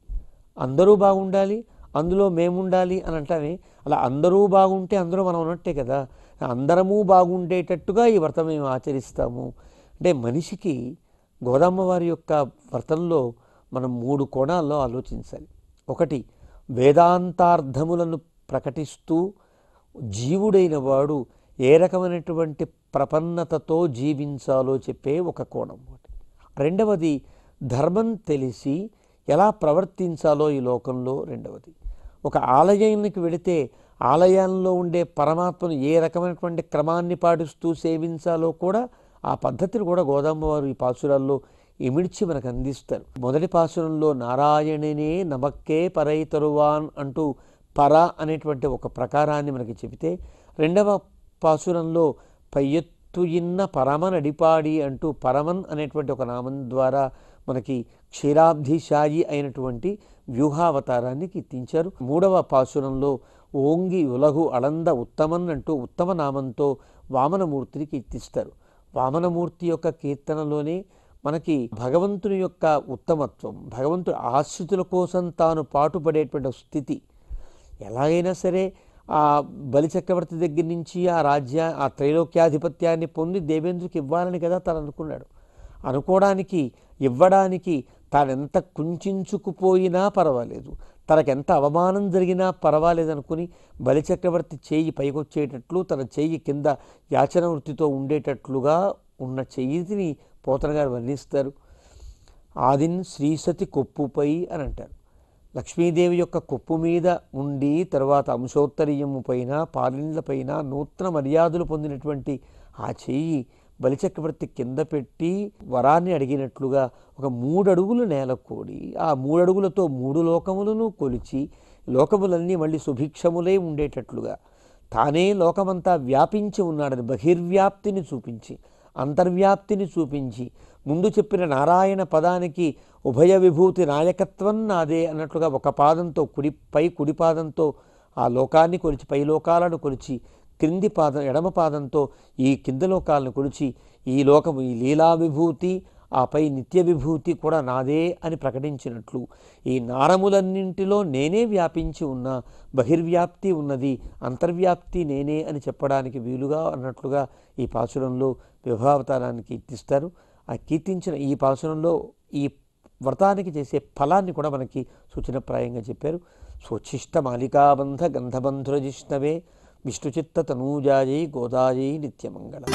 అందులో మేముండాలి అని అంటామే. అలా అందరూ బాగుంటే అందరూ మనం ఉన్నట్టే కదా. అందరము బాగుండేటట్టుగా ఈ వ్రతం మేము ఆచరిస్తాము అంటే మనిషికి గోదామ్మవారి యొక్క వ్రతంలో మనం 3 కోణాల్లో ఆలోచించాలి. ఒకటి వేదాంతార్థములను ప్రకటిస్తూ జీవుడైన వాడు ఏ రకమైనటువంటి ప్రపన్నతతో జీవించాలో చెప్పే ఒక కోణం. రెండవది ధర్మం తెలిసి ఎలా ప్రవర్తించాలో ఈ లోకంలో రెండవది. ఒక ఆలయానికి వెళితే ఆలయంలో ఉండే పరమాత్మను ఏ రకమైనటువంటి క్రమాన్ని పాటిస్తూ సేవించాలో కూడా ఆ పద్ధతిని కూడా గోదామ్మవారు ఈ పాసురాల్లో ఇమిడ్చి మనకు అందిస్తారు. మొదటి పాసురంలో నారాయణనే నమక్కే పరై తరువాన్ అంటూ పర అనేటువంటి ఒక ప్రకారాన్ని మనకి చెబితే, రెండవ పాసురంలో పయ్యత్తు ఇన్న పరమనడిపాడి అంటూ పరమన్ అనేటువంటి ఒక నామం ద్వారా మనకి క్షీరాబ్ధిశాయి అయినటువంటి వ్యూహావతారాన్ని కీర్తించారు. మూడవ పాసురంలో ఓంగి ఉలగు అళంద ఉత్తమన్ అంటూ ఉత్తమ నామంతో వామనమూర్తిని కీర్తిస్తారు. వామనమూర్తి యొక్క కీర్తనలోనే మనకి భగవంతుని యొక్క ఉత్తమత్వం, భగవంతుడి ఆశ్రితుల కోసం తాను పాటుపడేటువంటి స్థితి, ఎలాగైనా సరే ఆ బలిచక్రవర్తి దగ్గర నుంచి ఆ త్రైలోక్యాధిపత్యాన్ని పొంది దేవేంద్రుడికి ఇవ్వాలని కదా తను అనుకున్నాడు. అనుకోవడానికి ఇవ్వడానికి తానెంత కుంచుకుపోయినా పర్వాలేదు, తనకెంత అవమానం జరిగినా పర్వాలేదు అనుకుని బలిచక్రవర్తి చేయి పైకొచ్చేటట్లు తన చెయ్యి కింద యాచన వృత్తితో ఉండేటట్లుగా ఉన్న చెయ్యిని పోతన గారు వర్ణిస్తారు. ఆదిన్ శ్రీసతి కొప్పుపై అని అంటారు. లక్ష్మీదేవి యొక్క కొప్పు మీద ఉండి తర్వాత అంశోత్తరీయము పైన పాలిండ్ల పైన నూతన మర్యాదలు పొందినటువంటి ఆ చెయ్యి బలిచక్రవర్తి కింద పెట్టి వరాన్ని అడిగినట్లుగా ఒక 3 అడుగులు నేల కోడి ఆ 3 అడుగులతో 3 లోకములను కొలిచి లోకములన్నీ మళ్ళీ సుభిక్షములై ఉండేటట్లుగా తానే లోకమంతా వ్యాపించి ఉన్నాడని బహిర్వ్యాప్తిని చూపించి అంతర్వ్యాప్తిని చూపించి ముందు చెప్పిన నారాయణ పదానికి ఉభయ విభూతి నాయకత్వం నాదే అన్నట్లుగా ఒక పాదంతో కుడి పాదంతో ఆ లోకాన్ని కొలిచి పై లోకాలను కొలిచి క్రింది పాదం ఎడమ పాదంతో ఈ కింద లోకాలను కొలిచి ఈ లోకము ఈ లీలా విభూతి ఆ పై నిత్య విభూతి కూడా నాదే అని ప్రకటించినట్లు ఈ నారములన్నింటిలో నేనే వ్యాపించి ఉన్నా, బహిర్వ్యాప్తి ఉన్నది, అంతర్వ్యాప్తి నేనే అని చెప్పడానికి వీలుగా అన్నట్లుగా ఈ పాసురంలో విభావతారాన్ని కీర్తిస్తారు. ఆ కీర్తించిన ఈ పాసురంలో ఈ వ్రతానికి చేసే ఫలాన్ని కూడా మనకి సూచనప్రాయంగా చెప్పారు. స్వచ్ఛిష్ట మాలికాబంధ గంధబంధురజిష్ణవే విష్ణుచిత్త తనూజాయై గోదాయై నిత్యమంగళం.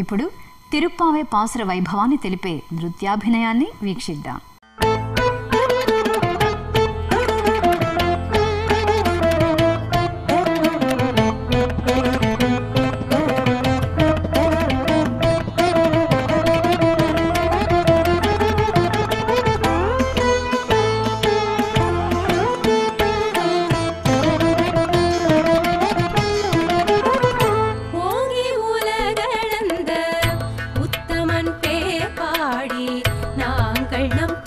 ఇప్పుడు తిరుప్పావై పాసుర వైభవాన్ని తెలిపే నృత్యాభినయాన్ని వీక్షిద్దాం. உத்தமன் பேர் பாடி நாங்கள் நம்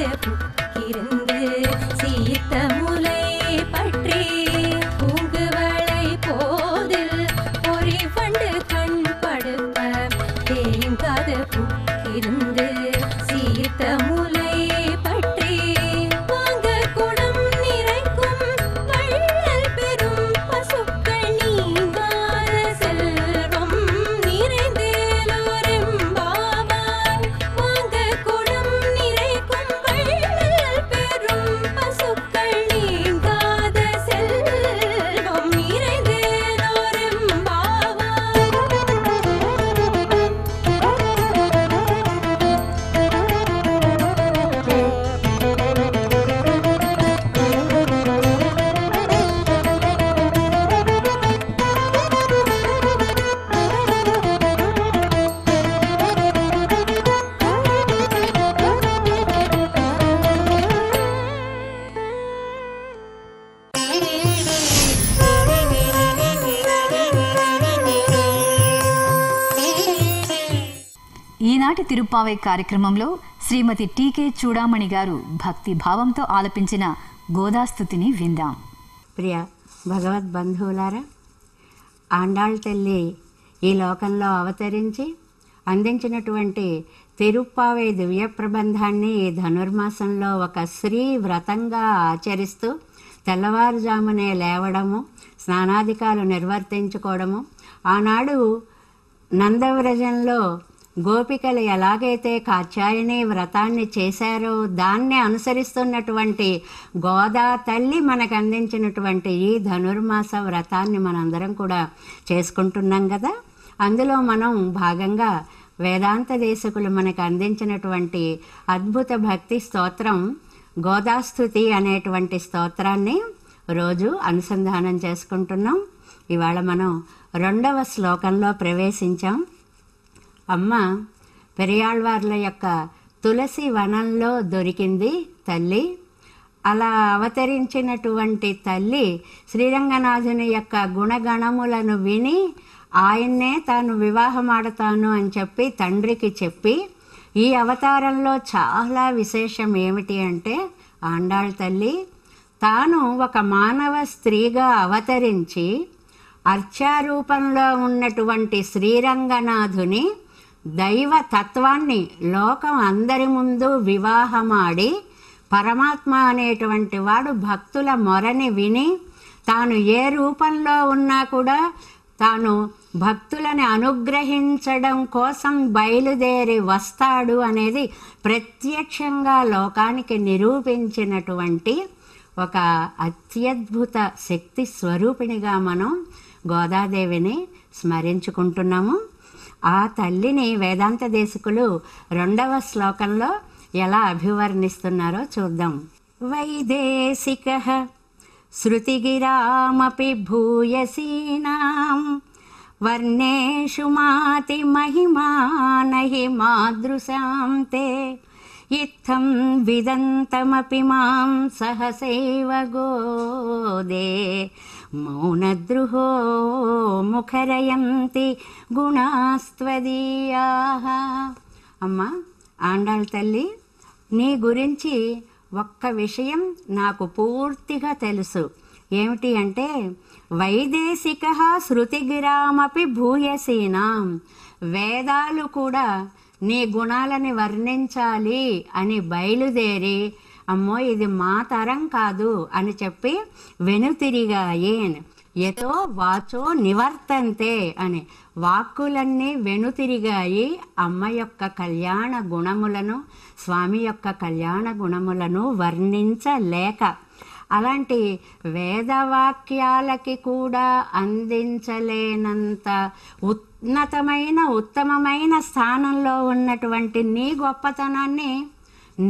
நீங்காத புக்கிருந்து சீர்த்த முலை பற்றி பூங்குவளை போதில் பொறி வண்டு கண் படுப்ப தேங்காத புக்கிருந்து சீர்த்த முலை பற்றி வாங்க குடம் நிறைக்கும் வள்ளல் பெரும் பசுக்கள் நீங்காத செல்வம் நிறைந்தேலோரெம்பாவாய் வாங்க குடம் நிறைக்கும் வள்ளல் பெரும் பசுக்கள் நீங்காத செல்வம் ఈనాటి తిరుప్పావై కార్యక్రమంలో శ్రీమతి టీకే చూడామణి గారు భక్తి భావంతో ఆలపించిన గోదాస్తుతిని విందాం. ప్రియ భగవద్బంధువులారా, ఆండాళ్ తల్లి ఈ లోకంలో అవతరించి అందించినటువంటి తిరుప్పావై దివ్య ప్రబంధాన్ని ఈ ధనుర్మాసంలో ఒక శ్రీ వ్రతంగా ఆచరిస్తూ తెల్లవారుజామునే లేవడము, స్నానాధికాలు నిర్వర్తించుకోవడము, ఆనాడు నందవ్రజంలో గోపికలు ఎలాగైతే కాత్యాయని వ్రతాన్ని చేశారో దాన్ని అనుసరిస్తున్నటువంటి గోదా తల్లి మనకు అందించినటువంటి ఈ ధనుర్మాస వ్రతాన్ని మనందరం కూడా చేసుకుంటున్నాం కదా. అందులో మనం భాగంగా వేదాంత దేశకులు మనకు అందించినటువంటి అద్భుత భక్తి స్తోత్రం గోదాస్తుతి అనేటువంటి స్తోత్రాన్ని రోజు అనుసంధానం చేసుకుంటున్నాం. ఇవాళ మనం 2వ శ్లోకంలో ప్రవేశించాం. అమ్మ పెరియాళ్వార్ల యొక్క తులసి వనంలో దొరికింది తల్లి. అలా అవతరించినటువంటి తల్లి శ్రీరంగనాథుని యొక్క గుణగణములను విని ఆయన్నే తాను వివాహమాడతాను అని చెప్పి తండ్రికి చెప్పి, ఈ అవతారంలో చాలా విశేషం ఏమిటి అంటే ఆండాళ్ తల్లి తాను ఒక మానవ స్త్రీగా అవతరించి అర్చారూపంలో ఉన్నటువంటి శ్రీరంగనాథుని దైవ తత్వాన్ని లోకం అందరి ముందు వివాహమాడి, పరమాత్మ అనేటువంటి వాడు భక్తుల మొరని విని తాను ఏ రూపంలో ఉన్నా కూడా తాను భక్తులని అనుగ్రహించడం కోసం బయలుదేరి వస్తాడు అనేది ప్రత్యక్షంగా లోకానికి నిరూపించినటువంటి ఒక అత్యద్భుత శక్తి స్వరూపిణిగా మనం గోదాదేవిని స్మరించుకుంటున్నాము. ఆ తల్లిని వేదాంత దేశకులు 2వ శ్లోకంలో ఎలా అభివర్ణిస్తున్నారో చూద్దాం. వైదేశికః శృతిగిరామపి భూయసీనాం వర్ణేషు మాతి మహిమా నహి మాదృశాం తే ఇత్థం విదంతమపి మాం సహసైవ గోదే మౌనద్రుహో ముఖరయంతి గుణాస్త్వదీయాః. అమ్మ ఆండాళ్ తల్లి, నీ గురించి ఒక్క విషయం నాకు పూర్తిగా తెలుసు. ఏమిటి అంటే వైదేశికః శృతిగిరామపి భూయసీనాం, వేదాలు కూడా నీ గుణాలని వర్ణించాలి అని బయలుదేరి, అమ్మో ఇది మా తరం కాదు అని చెప్పి వెనుతిరిగాయి. యతో వాచో నివర్తంతే అని వాక్కులన్నీ వెనుతిరిగాయి అమ్మ యొక్క కళ్యాణ గుణములను, స్వామి యొక్క కళ్యాణ గుణములను వర్ణించలేక. అలాంటి వేదవాక్యాలకి కూడా అందించలేనంత ఉత్తమమైన స్థానంలో ఉన్నటువంటి నీ గొప్పతనాన్ని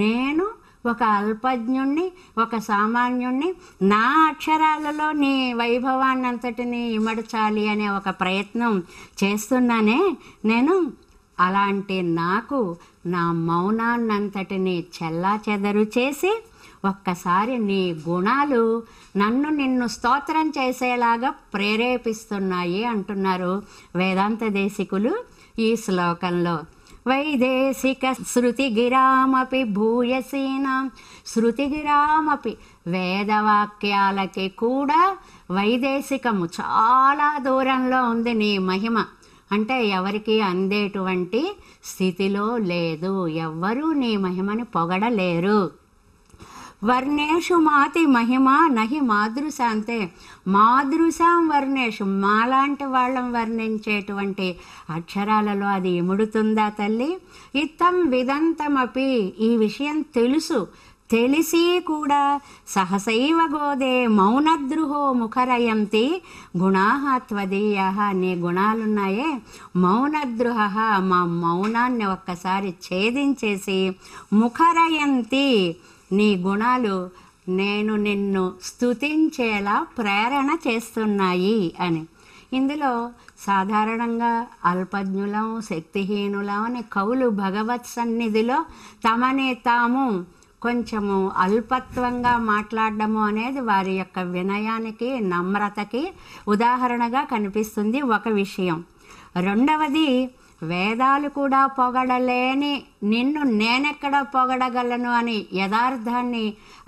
నేను ఒక అల్పజ్ఞుణ్ణి, ఒక సామాన్యుణ్ణి, నా అక్షరాలలో నీ వైభవాన్ని అంతటిని ఇమడచాలి అనే ఒక ప్రయత్నం చేస్తున్నానే నేను. అలాంటి నాకు నా మౌనాన్నంతటిని చెల్లాచెదరు చేసి ఒక్కసారి నీ గుణాలు నిన్ను స్తోత్రం చేసేలాగా ప్రేరేపిస్తున్నాయి అంటున్నారు వేదాంత దేశికులు ఈ శ్లోకంలో. వైదేశిక శృతిగిరామపి భూయసీనాం. శృతిగిరామపి వేదవాక్యాలకి కూడా వైదేశికము, చాలా దూరంలో ఉంది నీ మహిమ. అంటే ఎవరికి అందేటువంటి స్థితిలో లేదు, ఎవ్వరూ నీ మహిమని పొగడలేరు. వర్ణేషు మాతి మహిమ నహి మాదృశాంతే. మాదృశాం వర్ణేషు, మాలాంటి వాళ్ళం వర్ణించేటువంటి అక్షరాలలో అది ఇముడుతుందా తల్లి? ఇత్తం విదంతమపి, ఈ విషయం తెలిసి కూడా సహసైవ గోదే మౌనద్రుహో ముఖరయంతి గుణాః త్వదీయాః. నీ గుణాలున్నాయే మౌనద్రుహ, మా మౌనాన్ని ఒక్కసారి ఛేదించేసి ముఖరయంతి, నీ గుణాలు నేను నిన్ను స్తుతించేలా ప్రేరణ చేస్తున్నాయి అని. ఇందులో సాధారణంగా అల్పజ్ఞులం, శక్తిహీనులం అని కవులు భగవత్ సన్నిధిలో తమని తాము కొంచెము అల్పత్వంగా మాట్లాడడము అనేది వారి యొక్క వినయానికి, నమ్రతకి ఉదాహరణగా కనిపిస్తుంది ఒక విషయం. రెండవది, వేదాలు కూడా పొగడలేని నిన్ను నేనెక్కడ పొగడగలను అని యథార్థాన్ని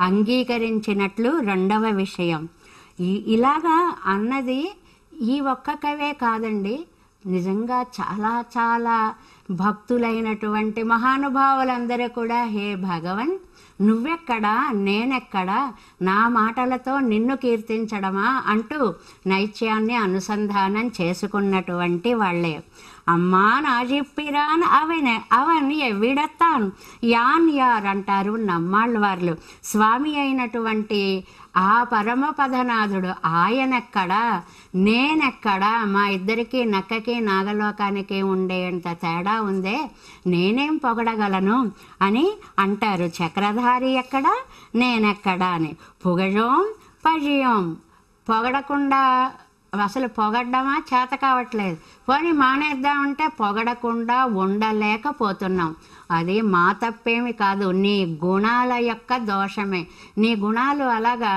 అంగీకరించినట్లు రెండవ విషయం. ఇలాగా అన్నది ఈ ఒక్క కవే కాదండి, నిజంగా చాలా చాలా భక్తులైనటువంటి మహానుభావులందరూ కూడా హే భగవన్, నువ్వెక్కడా నేనెక్కడా, నా మాటలతో నిన్ను కీర్తించడమా అంటూ నైత్యాన్ని అనుసంధానం చేసుకున్నటువంటి వాళ్ళే. అమ్మా నాజిప్పిరాన్ అవన్ ఎవిడత్తాన్ యాన్ యార్ అంటారు నమ్మాళ్ళ వాళ్ళు. స్వామి అయినటువంటి ఆ పరమపదనాథుడు ఆయనెక్కడా నేనెక్కడా, మా ఇద్దరికి నక్కకి నాగలోకానికి ఉండేంత తేడా ఉందే, నేనేం పొగడగలను అని అంటారు. చక్రధారి ఎక్కడా నేనెక్కడా అని. పుగజోం పజియోం, పొగడకుండా అసలు పొగడ్డమా చేత కావట్లేదు, పోనీ మానేద్దామంటే పొగడకుండా ఉండలేకపోతున్నాం. అది మా తప్పేమి కాదు, నీ గుణాల యొక్క దోషమే. నీ గుణాలు అలాగా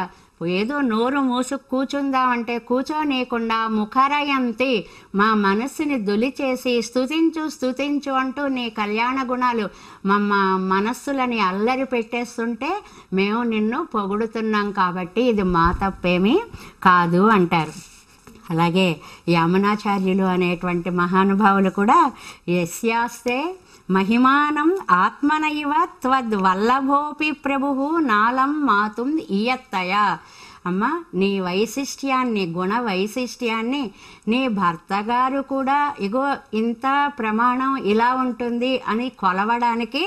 ఏదో నోరు మూసు కూర్చుందామంటే కూర్చోనీయకుండా ముఖరయంతి, మా మనస్సుని దొలిచేసి స్తుతించు అంటూ నీ కళ్యాణ గుణాలు మా మనస్సులని అల్లరి పెట్టేస్తుంటే మేము నిన్ను పొగుడుతున్నాం కాబట్టి ఇది మా తప్పేమీ కాదు అంటారు. అలాగే యమునాచార్యులు అనేటువంటి మహానుభావులు కూడా యస్యాస్తే మహిమానం ఆత్మనైవ త్వద్వల్లభోపి ప్రభుః నాలం మాతుం ఇయత్తయ. అమ్మ, నీ వైశిష్ట్యాన్ని, గుణ వైశిష్ట్యాన్ని నీ భర్త గారు కూడా ఇగో ఇంత ప్రమాణం ఇలా ఉంటుంది అని కొలవడానికి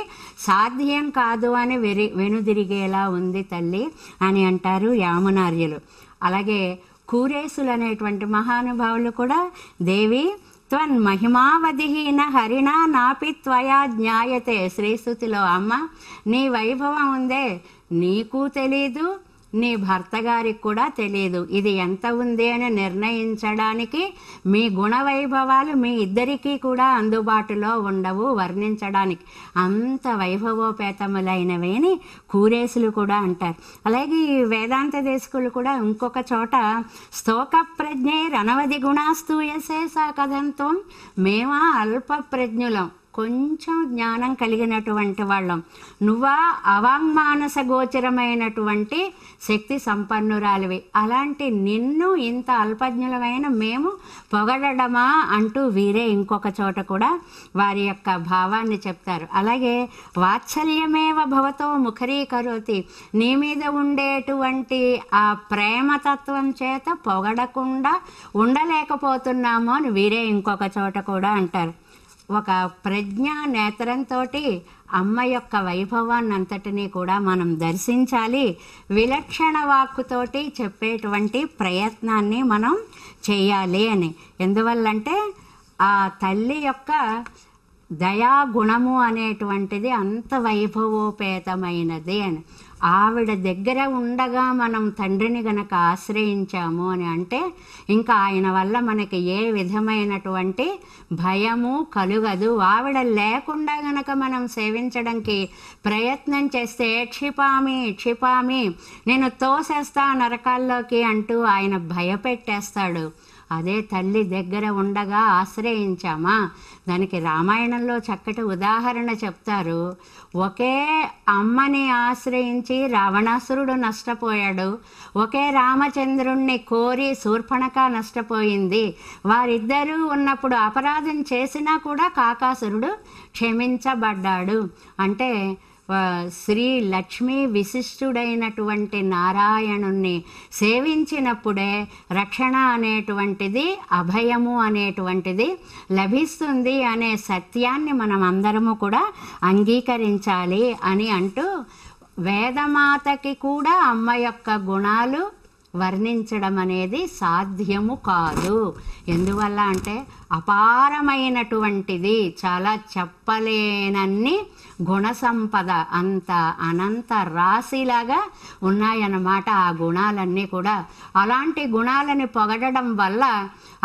సాధ్యం కాదు అని వెనుదిరిగేలా ఉంది తల్లి అని అంటారు యామునార్యులు. అలాగే కూరేసులు అనేటువంటి మహానుభావులు కూడా దేవి త్వన్ మహిమావధిహీన హరిణా నాపి త్వయా జ్ఞాయతే. శ్రీస్తుతిలో అమ్మ, నీ వైభవం ఉందే నీకు తెలీదు, నీ భర్త గారికి కూడా తెలియదు. ఇది ఎంత ఉంది అని నిర్ణయించడానికి మీ గుణ వైభవాలు మీ ఇద్దరికీ కూడా అందుబాటులో ఉండవు వర్ణించడానికి, అంత వైభవోపేతములైనవి అని కూరేసులు కూడా అంటారు. అలాగే ఈ వేదాంత దేశకులు కూడా ఇంకొక చోట స్తోక ప్రజ్ఞే రణవధి గుణాస్తూయసే సా కథంతో, మేమా అల్ప ప్రజ్ఞులం, కొంచెం జ్ఞానం కలిగినటువంటి వాళ్ళం, నువ్వా అవాంగ్మానస గోచరమైనటువంటి శక్తి సంపన్నురాలివి, అలాంటి నిన్ను ఇంత అల్పజ్ఞులమైన మేము పొగడమా అంటూ వీరే ఇంకొక చోట కూడా వారి యొక్క భావాన్ని చెప్తారు. అలాగే వాత్సల్యమేవ భవతో ముఖరీకరోతి, నీ మీద ఉండేటువంటి ఆ ప్రేమతత్వం చేత పొగడకుండా ఉండలేకపోతున్నాము అని వీరే ఇంకొక చోట కూడా అంటారు. ఒక ప్రజ్ఞా నేత్రంతో అమ్మ యొక్క వైభవాన్ని అంతటినీ కూడా మనం దర్శించాలి. విలక్షణ వాక్కుతోటి చెప్పేటువంటి ప్రయత్నాన్ని మనం చేయాలి అని. ఎందువల్లంటే ఆ తల్లి యొక్క దయాగుణము అనేటువంటిది అంత వైభవోపేతమైనది అని. ఆవిడ దగ్గర ఉండగా మనం తండ్రిని గనక ఆశ్రయించాము అని అంటే ఇంకా ఆయన వల్ల మనకి ఏ విధమైనటువంటి భయము కలుగదు. ఆవిడ లేకుండా గనక మనం సేవించడానికి ప్రయత్నం చేస్తే క్షిపామి నేను తోసేస్తా నరకాల్లోకి అంటూ ఆయన భయపెట్టేస్తాడు. అదే తల్లి దగ్గర ఉండగా ఆశ్రయించామా. దానికి రామాయణంలో చక్కటి ఉదాహరణ చెప్తారు. ఒకే అమ్మని ఆశ్రయించి రావణాసురుడు నష్టపోయాడు, ఒకే రామచంద్రుణ్ణి కోరి శూర్పణఖ నష్టపోయింది. వారిద్దరూ ఉన్నప్పుడు అపరాధం చేసినా కూడా కాకాసురుడు క్షమించబడ్డాడు. అంటే శ్రీ లక్ష్మీ విశిష్టుడైనటువంటి నారాయణుణ్ణి సేవించినప్పుడే రక్షణ అనేటువంటిది, అభయము అనేటువంటిది లభిస్తుంది అనే సత్యాన్ని మనం అందరము కూడా అంగీకరించాలి అని అంటూ, వేదమాతకి కూడా అమ్మ యొక్క గుణాలు వర్ణించడం అనేది సాధ్యము కాదు. ఎందువల్ల అంటే అపారమైనటువంటిది, చాలా చెప్పలేనన్ని గుణ సంపద, అంత అనంత రాశిలాగా ఉన్నాయన్నమాట ఆ గుణాలన్నీ కూడా. అలాంటి గుణాలని పొగడడం వల్ల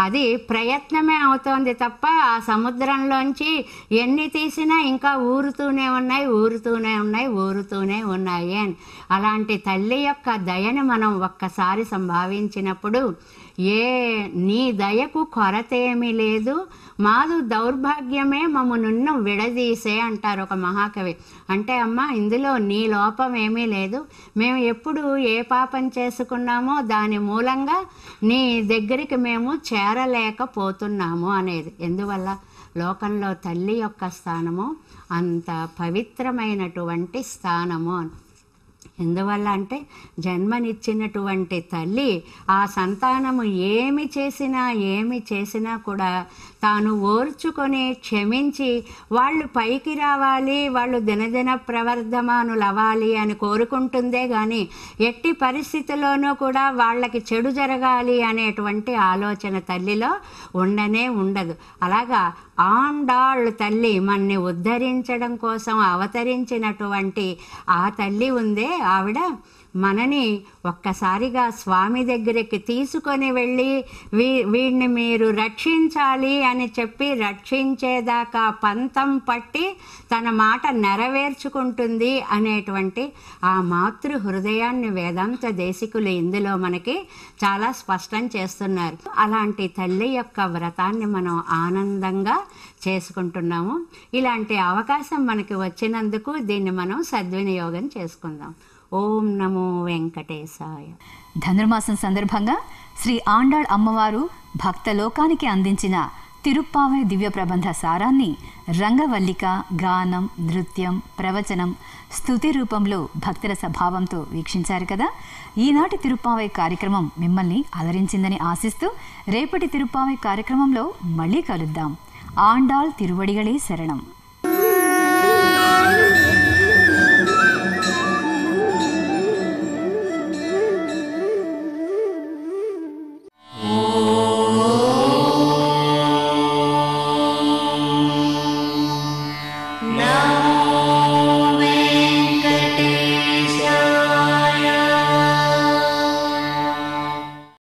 అది ప్రయత్నమే అవుతోంది తప్ప ఆ సముద్రంలోంచి ఎన్ని తీసినా ఇంకా ఊరుతూనే ఉన్నాయి అని. అలాంటి తల్లి యొక్క దయని మనం ఒక్కసారి సంభావించినప్పుడు, నీ దయకు కొరతేమీ లేదు, మాదు దౌర్భాగ్యమే మమ్మునున్న విడదీసే అంటారు ఒక మహాకవి. అంటే అమ్మ, ఇందులో నీ లోపం ఏమీ లేదు, మేము ఎప్పుడు ఏ పాపం చేసుకున్నామో దాని మూలంగా నీ దగ్గరికి మేము చేరలేకపోతున్నాము అనేది. ఎందువల్ల? లోకంలో తల్లి యొక్క స్థానము అంత పవిత్రమైనటువంటి స్థానము. ఎందువల్ల అంటే జన్మనిచ్చినటువంటి తల్లి ఆ సంతానము ఏమి చేసినా కూడా తాను ఓర్చుకొని క్షమించి వాళ్ళు పైకి రావాలి, వాళ్ళు దినదిన ప్రవర్ధమానులు అవ్వాలి అని కోరుకుంటుందే కానీ ఎట్టి పరిస్థితుల్లోనూ కూడా వాళ్ళకి చెడు జరగాలి అనేటువంటి ఆలోచన తల్లిలో ఉండనే ఉండదు. అలాగా ఆండాళ్ తల్లి మన్ని ఉద్ధరించడం కోసం అవతరించినటువంటి ఆ తల్లి ఉందే, ఆవిడ మనని ఒక్కసారిగా స్వామి దగ్గరికి తీసుకొని వెళ్ళి వీడిని మీరు రక్షించాలి అని చెప్పి రక్షించేదాకా పంతం పట్టి తన మాట నెరవేర్చుకుంటుంది అనేటువంటి ఆ మాతృ హృదయాన్ని వేదాంత దేశికులు ఇందులో మనకి చాలా స్పష్టం చేస్తున్నారు. అలాంటి తల్లి యొక్క వ్రతాన్ని మనం ఆనందంగా చేసుకుంటున్నాము. ఇలాంటి అవకాశం మనకి వచ్చినందుకు దీన్ని మనం సద్వినియోగం చేసుకుందాం. ఓం నమో వెంకటేశాయ. ధనుర్మాసం సందర్భంగా శ్రీ ఆండాళ్ అమ్మవారు భక్తలోకానికి అందించిన తిరుప్పావై దివ్య ప్రబంధ సారాన్ని రంగవల్లిక, గానం, నృత్యం, ప్రవచనం, స్తుతి రూపంలో భక్తుల స్వభావంతో వీక్షించారు కదా. ఈనాటి తిరుప్పావై కార్యక్రమం మిమ్మల్ని అలరించిందని ఆశిస్తూ రేపటి తిరుప్పావై కార్యక్రమంలో మళ్ళీ కలుద్దాం. ఆండాళ్ తిరువడిగళే శరణం.